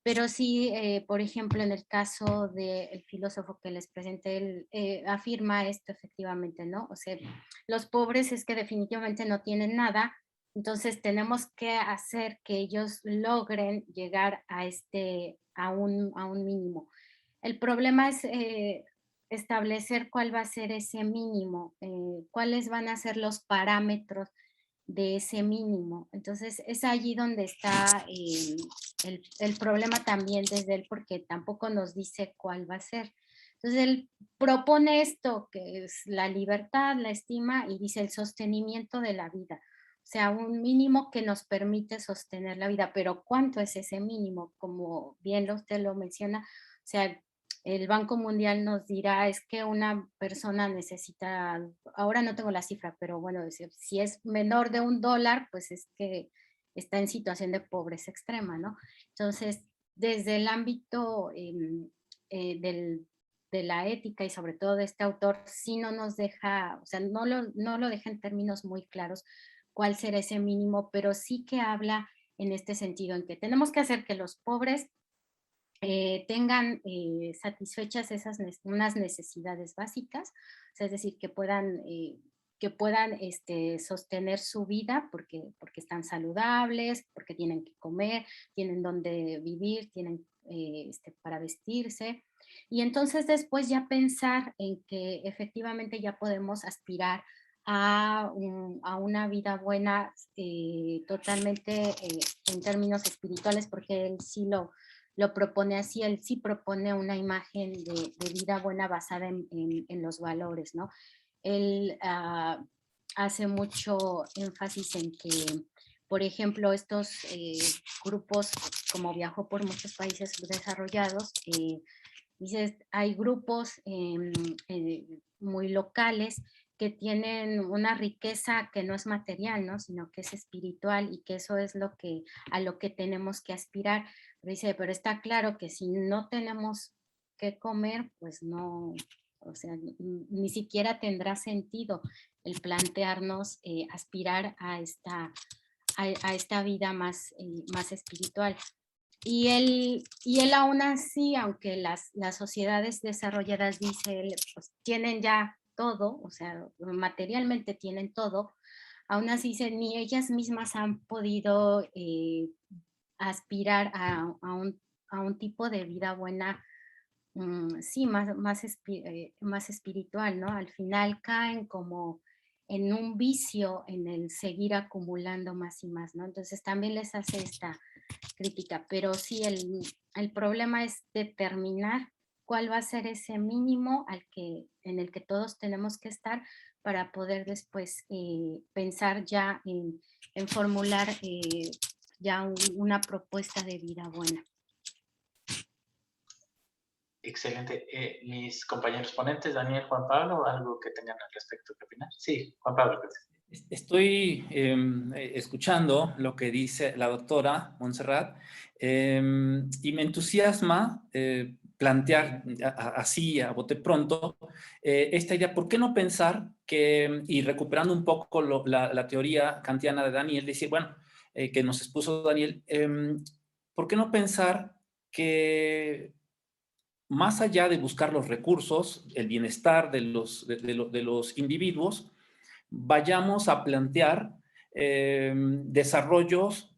Pero sí, por ejemplo, en el caso del filósofo que les presenté, él afirma esto efectivamente, ¿no? O sea, los pobres es que definitivamente no tienen nada, entonces tenemos que hacer que ellos logren llegar a un mínimo. El problema es establecer cuál va a ser ese mínimo, cuáles van a ser los parámetros de ese mínimo. Entonces es allí donde está el problema también desde él, porque tampoco nos dice cuál va a ser. Entonces él propone esto, que es la libertad, la estima, y dice el sostenimiento de la vida. O sea, un mínimo que nos permite sostener la vida. Pero ¿cuánto es ese mínimo? Como bien usted lo menciona, o sea, el Banco Mundial nos dirá es que una persona necesita, ahora no tengo la cifra, pero bueno, si es menor de $1, pues es que está en situación de pobreza extrema, ¿no? Entonces, desde el ámbito de la ética y sobre todo de este autor, sí no nos deja, o sea, no lo deja en términos muy claros cuál será ese mínimo, pero sí que habla en este sentido, en que tenemos que hacer que los pobres tengan satisfechas unas necesidades básicas, o sea, es decir, que puedan sostener su vida porque están saludables, porque tienen que comer, tienen donde vivir, tienen para vestirse. Y entonces después ya pensar en que efectivamente ya podemos aspirar a una vida buena totalmente en términos espirituales, porque él sí lo propone así, él sí propone una imagen de vida buena basada en los valores, ¿no? Él hace mucho énfasis en que, por ejemplo, estos grupos, como viajó por muchos países desarrollados, dice, hay grupos muy locales que tienen una riqueza que no es material, ¿no? Sino que es espiritual, y que eso es a lo que tenemos que aspirar. Pero dice, pero está claro que si no tenemos que comer, pues no, o sea, ni siquiera tendrá sentido el plantearnos aspirar a esta vida más espiritual. Y él aún así, aunque las sociedades desarrolladas, dice él, pues tienen ya todo, o sea, materialmente tienen todo, aún así dice, ni ellas mismas han podido aspirar a un tipo de vida buena, sí, más espiritual, ¿no? Al final caen como en un vicio, en el seguir acumulando más y más, ¿no? Entonces también les hace esta crítica, pero sí, el problema es determinar cuál va a ser ese mínimo en el que todos tenemos que estar para poder después pensar ya en formular ya una propuesta de vida buena. Excelente. Mis compañeros ponentes, Daniel, Juan Pablo, ¿algo que tengan al respecto que opinar? Sí, Juan Pablo. Estoy escuchando lo que dice la doctora Montserrat y me entusiasma plantear así a bote pronto esta idea. ¿Por qué no pensar que, y recuperando un poco la teoría kantiana de Daniel, decir, bueno, que nos expuso Daniel, ¿por qué no pensar que más allá de buscar los recursos, el bienestar de los individuos, vayamos a plantear desarrollos,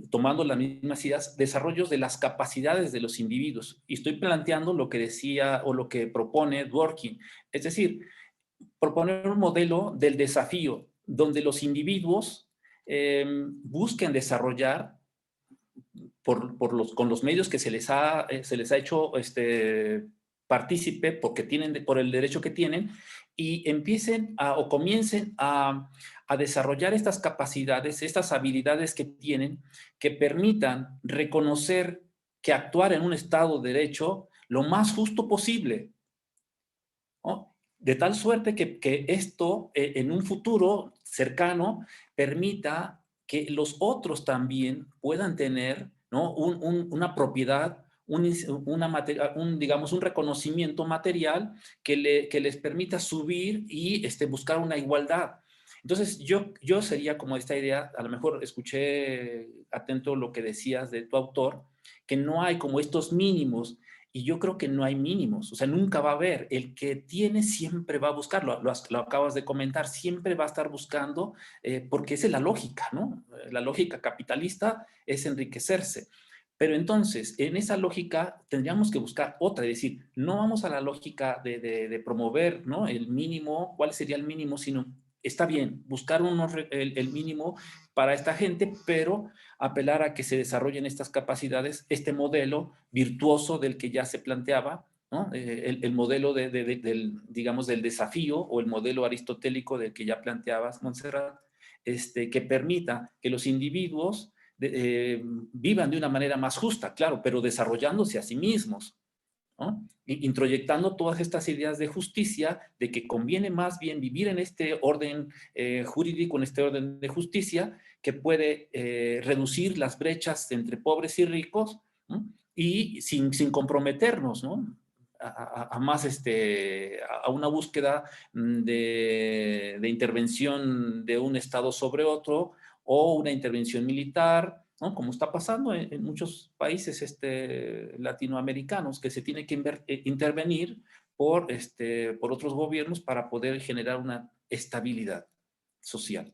tomando las mismas ideas, desarrollos de las capacidades de los individuos? Y estoy planteando lo que decía o lo que propone Dworkin, es decir, proponer un modelo del desafío donde los individuos busquen desarrollar con los medios que se les ha hecho partícipe porque por el derecho que tienen, y empiecen o comiencen a desarrollar estas capacidades, estas habilidades que tienen, que permitan reconocer que actuar en un Estado de Derecho lo más justo posible, ¿no? De tal suerte que esto en un futuro cercano permita que los otros también puedan tener, ¿no?, una propiedad, digamos, un reconocimiento material que les permita subir y buscar una igualdad. Entonces, yo sería como esta idea, a lo mejor escuché atento lo que decías de tu autor, que no hay como estos mínimos, y yo creo que no hay mínimos, o sea, nunca va a haber. El que tiene siempre va a buscarlo, lo acabas de comentar, siempre va a estar buscando, porque esa es la lógica, ¿no? La lógica capitalista es enriquecerse. Pero entonces, en esa lógica tendríamos que buscar otra, es decir, no vamos a la lógica de promover, ¿no?, el mínimo, cuál sería el mínimo, sino está bien, buscar el mínimo para esta gente, pero apelar a que se desarrollen estas capacidades, este modelo virtuoso del que ya se planteaba, ¿no? El modelo digamos, del desafío, o el modelo aristotélico del que ya planteabas, Montserrat, que permita que los individuos vivan de una manera más justa, claro, pero desarrollándose a sí mismos, ¿no? Introyectando todas estas ideas de justicia, de que conviene más bien vivir en este orden jurídico, en este orden de justicia, que puede reducir las brechas entre pobres y ricos, ¿no? Y sin comprometernos, ¿no?, a más a una búsqueda de intervención de un Estado sobre otro, o una intervención militar, ¿no?, como está pasando en muchos países latinoamericanos, que se tiene que intervenir por otros gobiernos para poder generar una estabilidad social.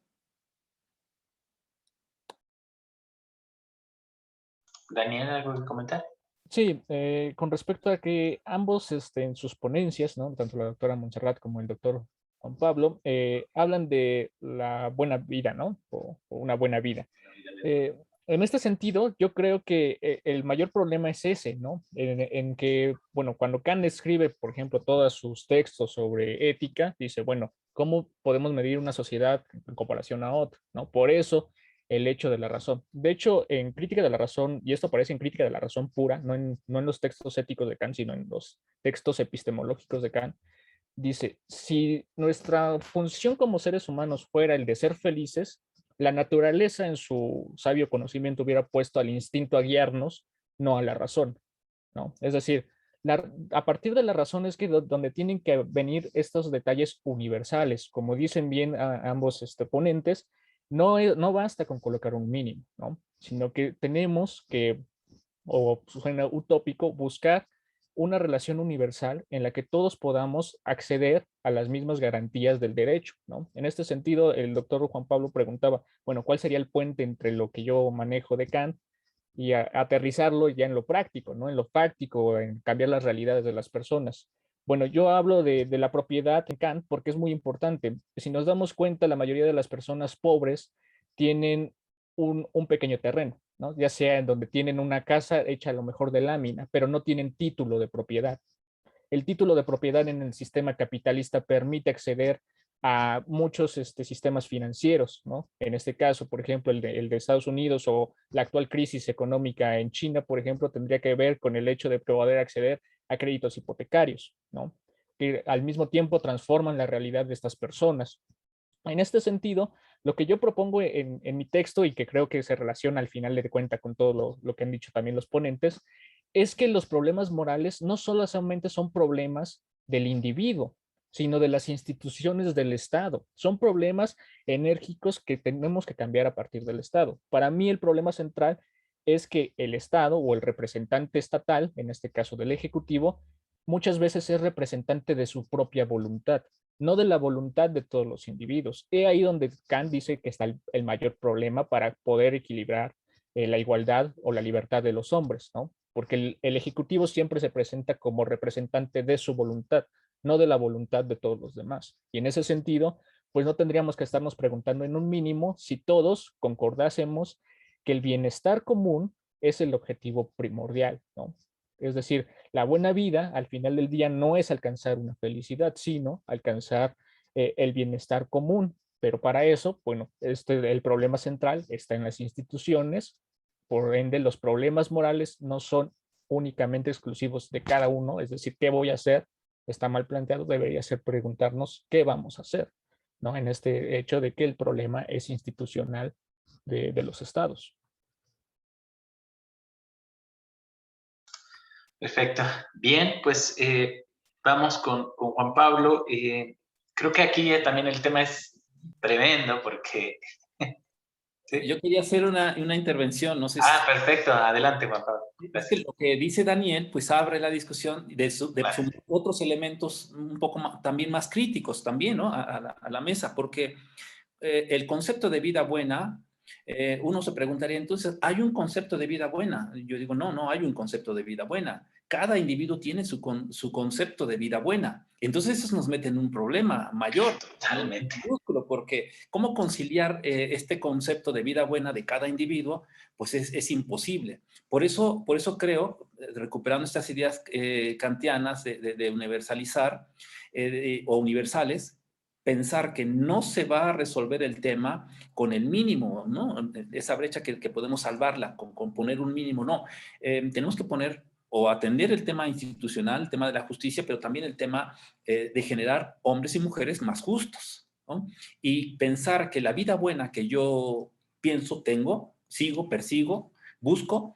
Daniel, ¿algo que comentar? Sí, con respecto a que ambos en sus ponencias, ¿no?, tanto la doctora Montserrat como el doctor Juan Pablo, hablan de la buena vida, ¿no? O una buena vida. Eh, en este sentido, yo creo que el mayor problema es ese, ¿no? En que, bueno, cuando Kant escribe, por ejemplo, todos sus textos sobre ética, dice, bueno, ¿cómo podemos medir una sociedad en comparación a otra, ¿no? Por eso, el hecho de la razón. De hecho, en Crítica de la Razón, y esto aparece en Crítica de la Razón pura, no en los textos éticos de Kant, sino en los textos epistemológicos de Kant, dice, si nuestra función como seres humanos fuera el de ser felices, la naturaleza en su sabio conocimiento hubiera puesto al instinto a guiarnos, no a la razón, ¿no? Es decir, a partir de la razón es que donde tienen que venir estos detalles universales, como dicen bien ambos ponentes, no basta con colocar un mínimo, ¿no? Sino que tenemos que, o suena utópico, buscar una relación universal en la que todos podamos acceder a las mismas garantías del derecho, ¿no? En este sentido, el doctor Juan Pablo preguntaba, bueno, ¿cuál sería el puente entre lo que yo manejo de Kant y aterrizarlo ya en lo práctico, ¿no? En lo práctico, en cambiar las realidades de las personas. Bueno, yo hablo de la propiedad en Kant porque es muy importante. Si nos damos cuenta, la mayoría de las personas pobres tienen un pequeño terreno, ¿no? Ya sea en donde tienen una casa hecha a lo mejor de lámina, pero no tienen título de propiedad. El título de propiedad en el sistema capitalista permite acceder a muchos sistemas financieros, ¿no? En este caso, por ejemplo, el de Estados Unidos, o la actual crisis económica en China, por ejemplo, tendría que ver con el hecho de poder acceder a créditos hipotecarios, ¿no? Que al mismo tiempo transforman la realidad de estas personas. En este sentido, lo que yo propongo en mi texto, y que creo que se relaciona al final de cuenta con todo lo que han dicho también los ponentes, es que los problemas morales no solamente son problemas del individuo, sino de las instituciones del Estado. Son problemas enérgicos que tenemos que cambiar a partir del Estado. Para mí el problema central es que el Estado, o el representante estatal, en este caso del Ejecutivo, muchas veces es representante de su propia voluntad, no de la voluntad de todos los individuos. Es ahí donde Kant dice que está el mayor problema para poder equilibrar la igualdad o la libertad de los hombres, ¿no? Porque el Ejecutivo siempre se presenta como representante de su voluntad, no de la voluntad de todos los demás. Y en ese sentido, pues no tendríamos que estarnos preguntando en un mínimo si todos concordásemos que el bienestar común es el objetivo primordial, ¿no? Es decir, la buena vida al final del día no es alcanzar una felicidad, sino alcanzar el bienestar común. Pero para eso, bueno, el problema central está en las instituciones. Por ende, los problemas morales no son únicamente exclusivos de cada uno, es decir, ¿qué voy a hacer? Está mal planteado, debería ser preguntarnos qué vamos a hacer, ¿no? En este hecho de que el problema es institucional de los estados. Perfecto. Bien, pues vamos con Juan Pablo. Creo que aquí también el tema es tremendo porque... ¿Sí? Yo quería hacer una intervención, no sé si... Perfecto, adelante, Juan Pablo. Es que lo que dice Daniel, pues abre la discusión de Claro. otros elementos un poco también más críticos también, ¿no? A la mesa, porque el concepto de vida buena, uno se preguntaría entonces, ¿hay un concepto de vida buena? Yo digo, no, no hay un concepto de vida buena. Cada individuo tiene su concepto de vida buena. Entonces eso nos mete en un problema mayor. Totalmente. Porque ¿cómo conciliar este concepto de vida buena de cada individuo? Pues es imposible. Por eso creo, recuperando estas ideas kantianas de universalizar o universales, pensar que no se va a resolver el tema con el mínimo, ¿no? Esa brecha que podemos salvarla con poner un mínimo, no. Tenemos que poner o atender el tema institucional, el tema de la justicia, pero también el tema de generar hombres y mujeres más justos, ¿no? Y pensar que la vida buena que yo pienso, tengo, sigo, persigo, busco,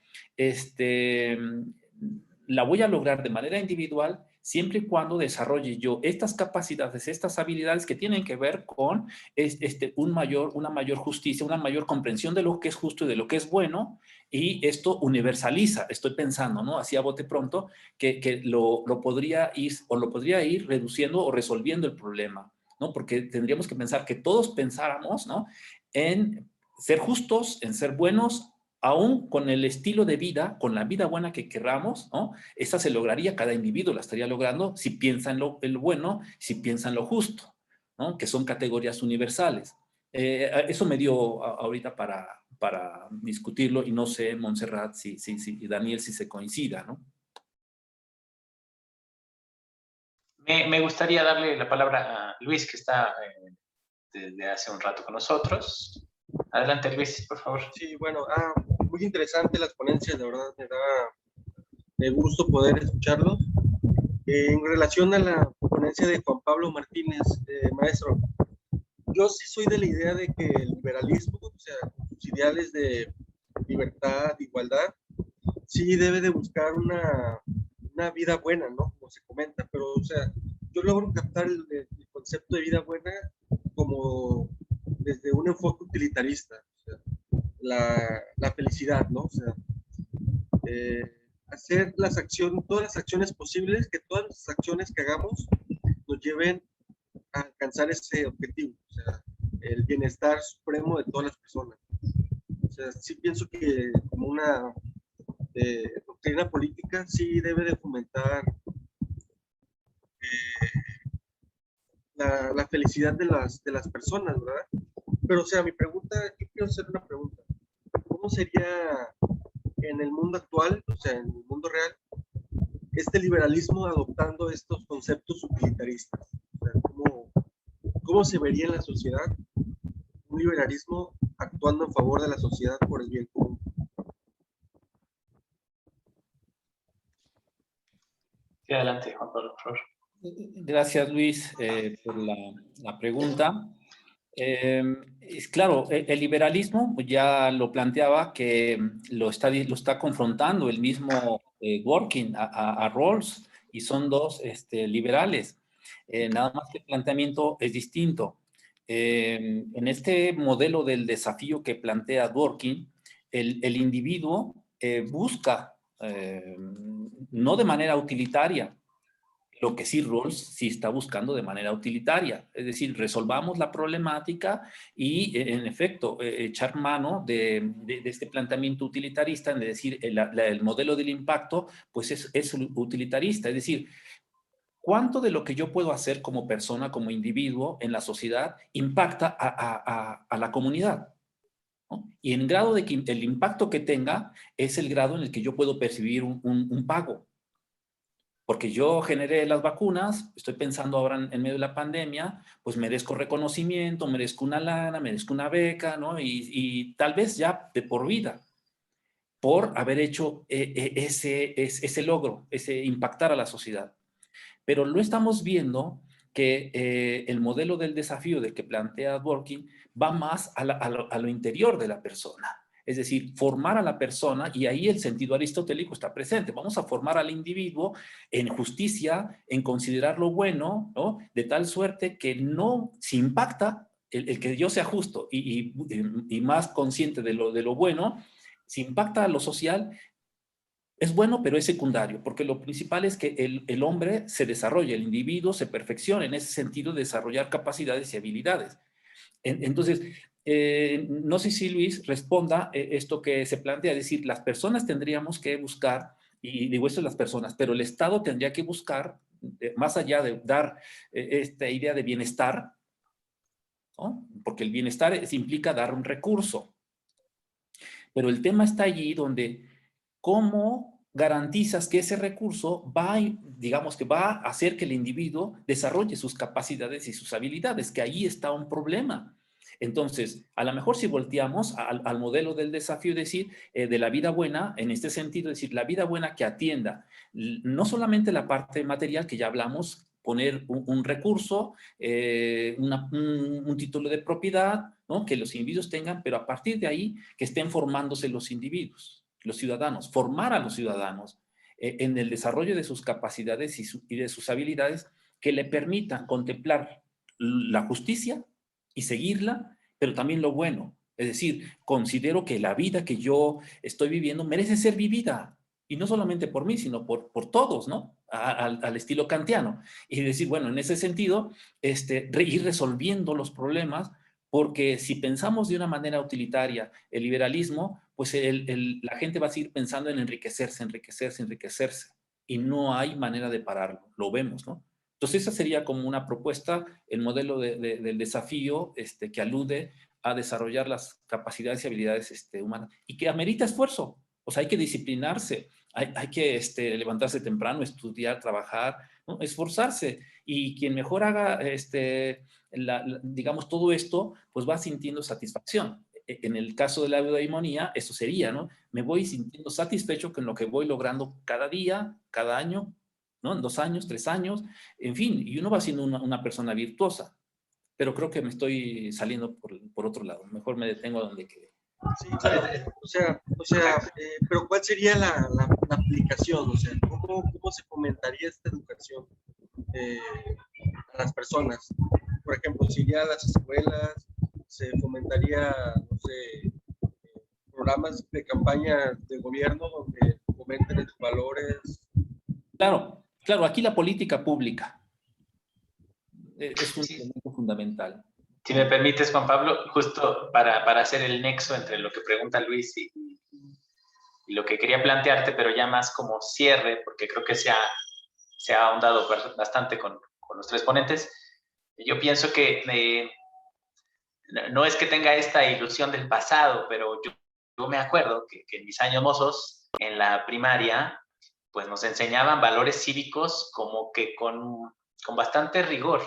la voy a lograr de manera individual siempre y cuando desarrolle yo estas capacidades, estas habilidades que tienen que ver con una mayor justicia, una mayor comprensión de lo que es justo y de lo que es bueno, y esto universaliza, estoy pensando, ¿no? Así a bote pronto, que lo podría ir reduciendo o resolviendo el problema, ¿no? Porque tendríamos que pensar que todos pensáramos, ¿no? En ser justos, en ser buenos, aún con el estilo de vida, con la vida buena que querramos, ¿no? Esa se lograría, cada individuo la estaría logrando si piensa en lo bueno, si piensa en lo justo, ¿no? Que son categorías universales. Eso me dio ahorita para discutirlo y no sé, Montserrat, y Daniel, si se coincida, ¿no? Me gustaría darle la palabra a Luis, que está desde hace un rato con nosotros. Adelante, Luis, por favor. Sí, bueno, muy interesante las ponencias, de verdad, me da gusto poder escucharlos. En relación a la ponencia de Juan Pablo Martínez, maestro, yo sí soy de la idea de que el liberalismo, o sea, sus ideales de libertad, igualdad, sí debe de buscar una vida buena, ¿no? Como se comenta, pero, o sea, yo logro captar el concepto de vida buena como desde un enfoque utilitarista, o sea, la felicidad, ¿no? O sea, hacer todas las acciones posibles, que todas las acciones que hagamos nos lleven a alcanzar ese objetivo, o sea, el bienestar supremo de todas las personas. O sea, sí pienso que como una doctrina política sí debe de fomentar la felicidad de las personas, ¿verdad? Pero, o sea, mi pregunta, yo quiero hacer una pregunta. ¿Cómo sería en el mundo actual, o sea, en el mundo real, este liberalismo adoptando estos conceptos utilitaristas? O sea, ¿cómo se vería en la sociedad un liberalismo actuando en favor de la sociedad por el bien común? Sí, adelante, Juan Pablo, por favor. Gracias, Luis, por la pregunta. Es claro, el liberalismo ya lo planteaba que lo está confrontando el mismo Dworkin a Rawls, y son dos liberales. Nada más que el planteamiento es distinto. En este modelo del desafío que plantea Dworkin, el individuo busca, no de manera utilitaria, lo que sí Rawls sí está buscando de manera utilitaria, es decir, resolvamos la problemática y, en efecto, echar mano de este planteamiento utilitarista, en decir, el modelo del impacto, pues es utilitarista, es decir, ¿cuánto de lo que yo puedo hacer como persona, como individuo en la sociedad, impacta a la comunidad? ¿No? Y en grado de que el impacto que tenga es el grado en el que yo puedo percibir un pago. Porque yo generé las vacunas, estoy pensando ahora en medio de la pandemia, pues merezco reconocimiento, merezco una lana, merezco una beca, ¿no? Y tal vez ya de por vida, por haber hecho ese logro, ese impactar a la sociedad. Pero lo estamos viendo que el modelo del desafío del que plantea Dworkin va más a lo interior de la persona. Es decir, formar a la persona, y ahí el sentido aristotélico está presente. Vamos a formar al individuo en justicia, en considerar lo bueno, ¿no? De tal suerte que no se impacta el que yo sea justo y más consciente de lo bueno, si impacta a lo social, es bueno, pero es secundario, porque lo principal es que el hombre se desarrolle, el individuo se perfeccione, en ese sentido, desarrollar capacidades y habilidades. Entonces, no sé si Luis responda esto que se plantea, es decir, las personas tendríamos que buscar, y digo esto de las personas, pero el Estado tendría que buscar, más allá de dar esta idea de bienestar, ¿no? Porque el bienestar implica dar un recurso, pero el tema está allí donde cómo garantizas que ese recurso digamos que va a hacer que el individuo desarrolle sus capacidades y sus habilidades, que ahí está un problema. Entonces, a lo mejor si volteamos al modelo del desafío, decir, de la vida buena, en este sentido, decir, la vida buena que atienda no solamente la parte material que ya hablamos, poner un recurso, un título de propiedad, ¿no? Que los individuos tengan, pero a partir de ahí que estén formándose los individuos, los ciudadanos, formar a los ciudadanos en el desarrollo de sus capacidades y de sus habilidades que le permitan contemplar la justicia y seguirla, pero también lo bueno. Es decir, considero que la vida que yo estoy viviendo merece ser vivida, y no solamente por mí, sino por todos, ¿no? Al estilo kantiano. Y decir, bueno, en ese sentido, ir resolviendo los problemas, porque si pensamos de una manera utilitaria el liberalismo, pues la gente va a seguir pensando en enriquecerse, enriquecerse, enriquecerse, y no hay manera de pararlo, lo vemos, ¿no? Entonces esa sería como una propuesta, el modelo del desafío que alude a desarrollar las capacidades y habilidades humanas, y que amerita esfuerzo. O sea, hay que disciplinarse, hay que levantarse temprano, estudiar, trabajar, ¿no? Esforzarse, y quien mejor haga digamos, todo esto, pues va sintiendo satisfacción. En el caso de la eudaimonia, eso sería, ¿no? Me voy sintiendo satisfecho con lo que voy logrando cada día, cada año, ¿no? En 2 años, 3 años, en fin, y uno va siendo una persona virtuosa. Pero creo que me estoy saliendo por otro lado. Mejor me detengo donde quede. Sí, claro. Pero ¿cuál sería la aplicación? O sea, ¿cómo se fomentaría esta educación a las personas? Por ejemplo, si iría a las escuelas, se fomentaría, no sé, programas de campaña de gobierno donde fomenten estos valores. Claro, claro, aquí la política pública es un elemento fundamental. Si me permites, Juan Pablo, justo para hacer el nexo entre lo que pregunta Luis y lo que quería plantearte, pero ya más como cierre, porque creo que se ha ahondado bastante con los 3 ponentes. Yo pienso que no es que tenga esta ilusión del pasado, pero yo me acuerdo que en mis años mozos, en la primaria, pues nos enseñaban valores cívicos como que con bastante rigor.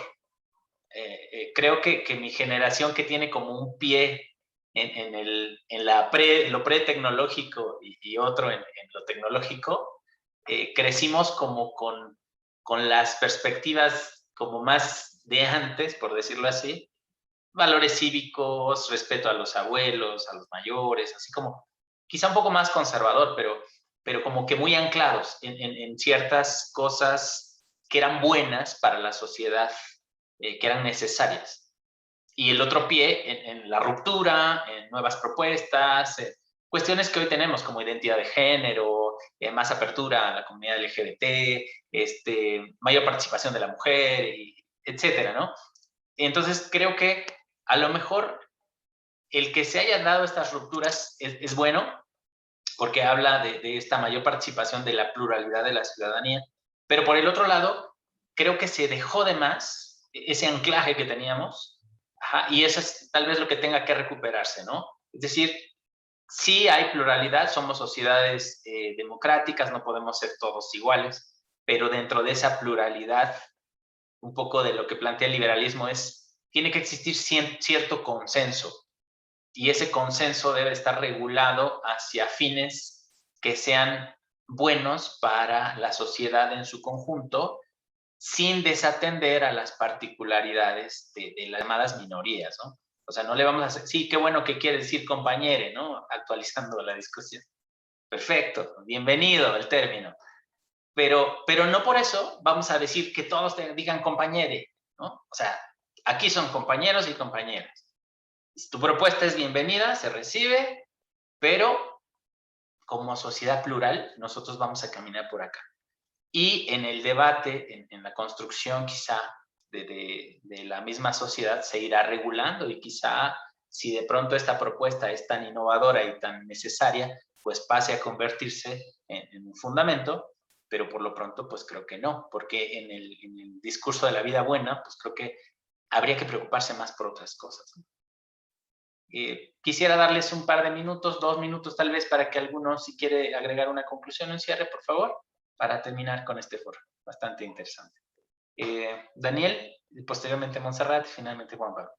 Creo que mi generación, que tiene como un pie en lo pre-tecnológico y otro en lo tecnológico, crecimos como con las perspectivas como más de antes, por decirlo así, valores cívicos, respeto a los abuelos, a los mayores, así como quizá un poco más conservador, pero como que muy anclados en ciertas cosas que eran buenas para la sociedad, que eran necesarias. Y el otro pie en la ruptura, en nuevas propuestas, cuestiones que hoy tenemos como identidad de género, más apertura a la comunidad LGBT, mayor participación de la mujer, etcétera, ¿no? Entonces creo que a lo mejor el que se hayan dado estas rupturas es bueno, porque habla de esta mayor participación de la pluralidad de la ciudadanía, pero por el otro lado, creo que se dejó de más ese anclaje que teníamos, y eso es tal vez lo que tenga que recuperarse, ¿no? Es decir, sí hay pluralidad, somos sociedades democráticas, no podemos ser todos iguales, pero dentro de esa pluralidad, un poco de lo que plantea el liberalismo tiene que existir cierto consenso, y ese consenso debe estar regulado hacia fines que sean buenos para la sociedad en su conjunto, sin desatender a las particularidades de las llamadas minorías, ¿no? O sea, no le vamos a hacer, sí, qué bueno que quiere decir compañere, ¿no? Actualizando la discusión. Perfecto, bienvenido el término. Pero no por eso vamos a decir que todos digan compañere, ¿no? O sea, aquí son compañeros y compañeras. Tu propuesta es bienvenida, se recibe, pero como sociedad plural, nosotros vamos a caminar por acá. Y en el debate, en la construcción quizá de la misma sociedad, se irá regulando y quizá si de pronto esta propuesta es tan innovadora y tan necesaria, pues pase a convertirse en un fundamento, pero por lo pronto pues creo que no, porque en el discurso de la vida buena, pues creo que habría que preocuparse más por otras cosas. Quisiera darles un par de minutos, 2 minutos tal vez, para que alguno, si quiere agregar una conclusión en cierre, por favor, para terminar con este foro. Bastante interesante. Daniel, posteriormente Montserrat y finalmente Juan Pablo.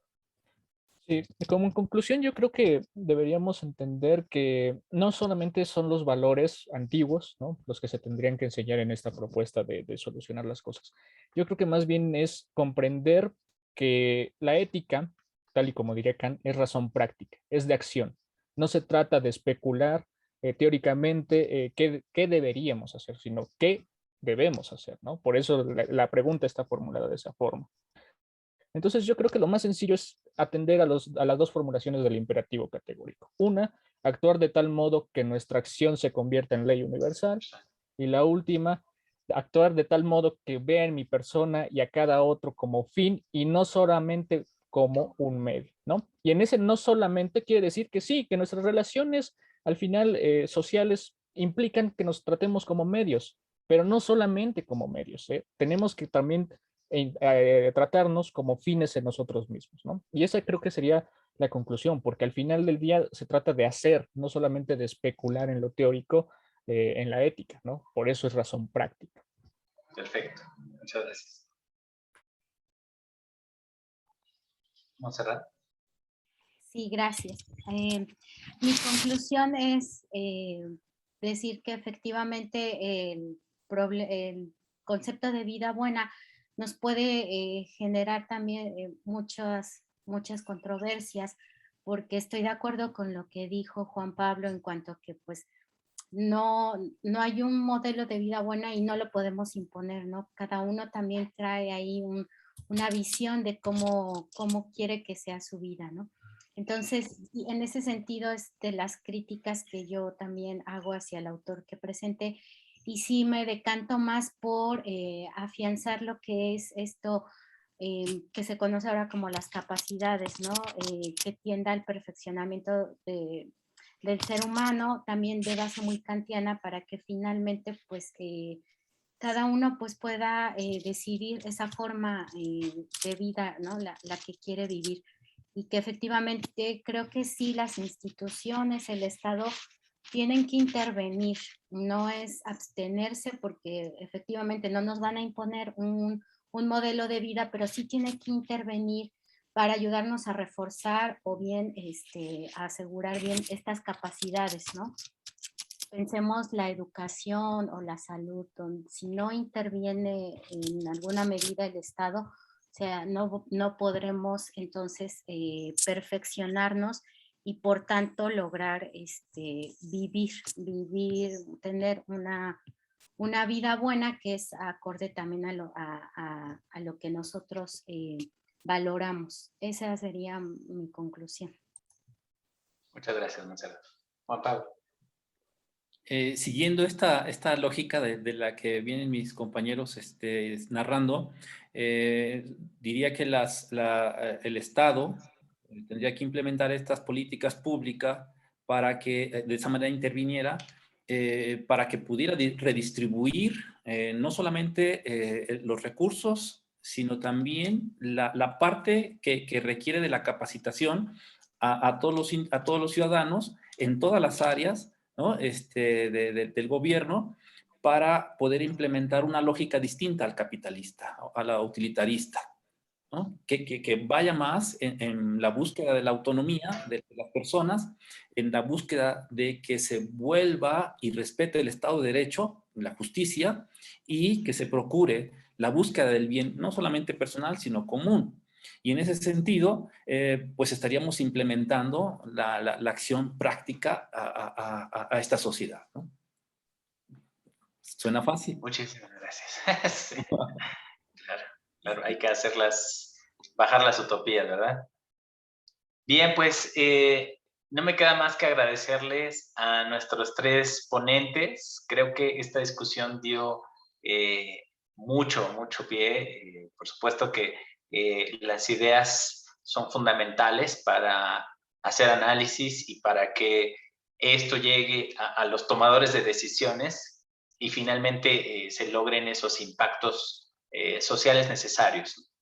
Sí, como en conclusión, yo creo que deberíamos entender que no solamente son los valores antiguos, ¿no?, los que se tendrían que enseñar en esta propuesta de solucionar las cosas. Yo creo que más bien es comprender que la ética, tal y como diría Kant, es razón práctica, es de acción. No se trata de especular teóricamente qué deberíamos hacer, sino qué debemos hacer, ¿no? Por eso la pregunta está formulada de esa forma. Entonces yo creo que lo más sencillo es atender a las dos formulaciones del imperativo categórico. Una, actuar de tal modo que nuestra acción se convierta en ley universal. Y la última, actuar de tal modo que vea en mi persona y a cada otro como fin y no solamente como un medio, ¿no? Y en ese no solamente quiere decir que sí, que nuestras relaciones al final sociales implican que nos tratemos como medios, pero no solamente como medios, ¿eh? Tenemos que también tratarnos como fines en nosotros mismos, ¿no? Y esa creo que sería la conclusión, porque al final del día se trata de hacer, no solamente de especular en lo teórico, en la ética, ¿no? Por eso es razón práctica. Perfecto, muchas gracias. Montserrat. Sí, gracias. Mi conclusión es decir que efectivamente el concepto de vida buena nos puede generar también muchas controversias, porque estoy de acuerdo con lo que dijo Juan Pablo en cuanto a que pues no hay un modelo de vida buena y no lo podemos imponer, ¿no? Cada uno también trae ahí una visión de cómo quiere que sea su vida, ¿no? Entonces, en ese sentido es de las críticas que yo también hago hacia el autor que presenté, y sí me decanto más por afianzar lo que es esto que se conoce ahora como las capacidades, ¿no? Que tienda al perfeccionamiento del ser humano, también de base muy kantiana, para que finalmente pues cada uno pues pueda decidir esa forma de vida, ¿no? La que quiere vivir. Y que efectivamente creo que sí las instituciones, el Estado tienen que intervenir, no es abstenerse, porque efectivamente no nos van a imponer un modelo de vida, pero sí tiene que intervenir para ayudarnos a reforzar o bien a asegurar bien estas capacidades, ¿no? Pensemos la educación o la salud, donde si no interviene en alguna medida el Estado, o sea, no podremos entonces perfeccionarnos y por tanto lograr vivir, tener una vida buena que es acorde también a lo que nosotros valoramos. Esa sería mi conclusión. Muchas gracias, Montserrat. Juan Pablo. Siguiendo esta lógica de la que vienen mis compañeros narrando, diría que el Estado tendría que implementar estas políticas públicas para que de esa manera interviniera, para que pudiera redistribuir no solamente los recursos, sino también la parte que requiere de la capacitación a todos los ciudadanos en todas las áreas, ¿no? Del gobierno, para poder implementar una lógica distinta al capitalista, a la utilitarista, ¿no? Que vaya más en la búsqueda de la autonomía de las personas, en la búsqueda de que se vuelva y respete el Estado de Derecho, la justicia, y que se procure la búsqueda del bien, no solamente personal, sino común. Y en ese sentido, pues estaríamos implementando la acción práctica a esta sociedad, ¿no? ¿Suena fácil? Muchísimas gracias. Sí, claro, hay que hacerlas bajar las utopías, ¿verdad? Bien, pues no me queda más que agradecerles a nuestros 3 ponentes. Creo que esta discusión dio mucho pie. Por supuesto que las ideas son fundamentales para hacer análisis y para que esto llegue a los tomadores de decisiones y finalmente se logren esos impactos sociales necesarios.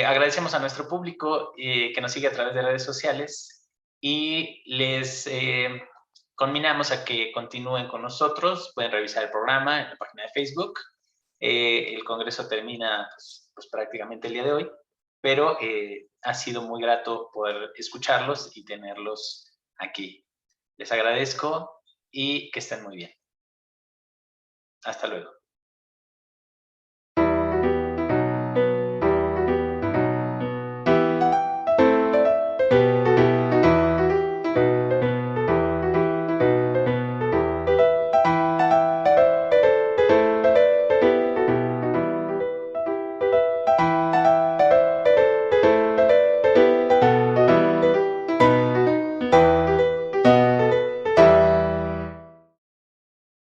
Agradecemos a nuestro público que nos sigue a través de redes sociales y les conminamos a que continúen con nosotros. Pueden revisar el programa en la página de Facebook. El congreso termina pues prácticamente el día de hoy, pero ha sido muy grato poder escucharlos y tenerlos aquí. Les agradezco y que estén muy bien. Hasta luego.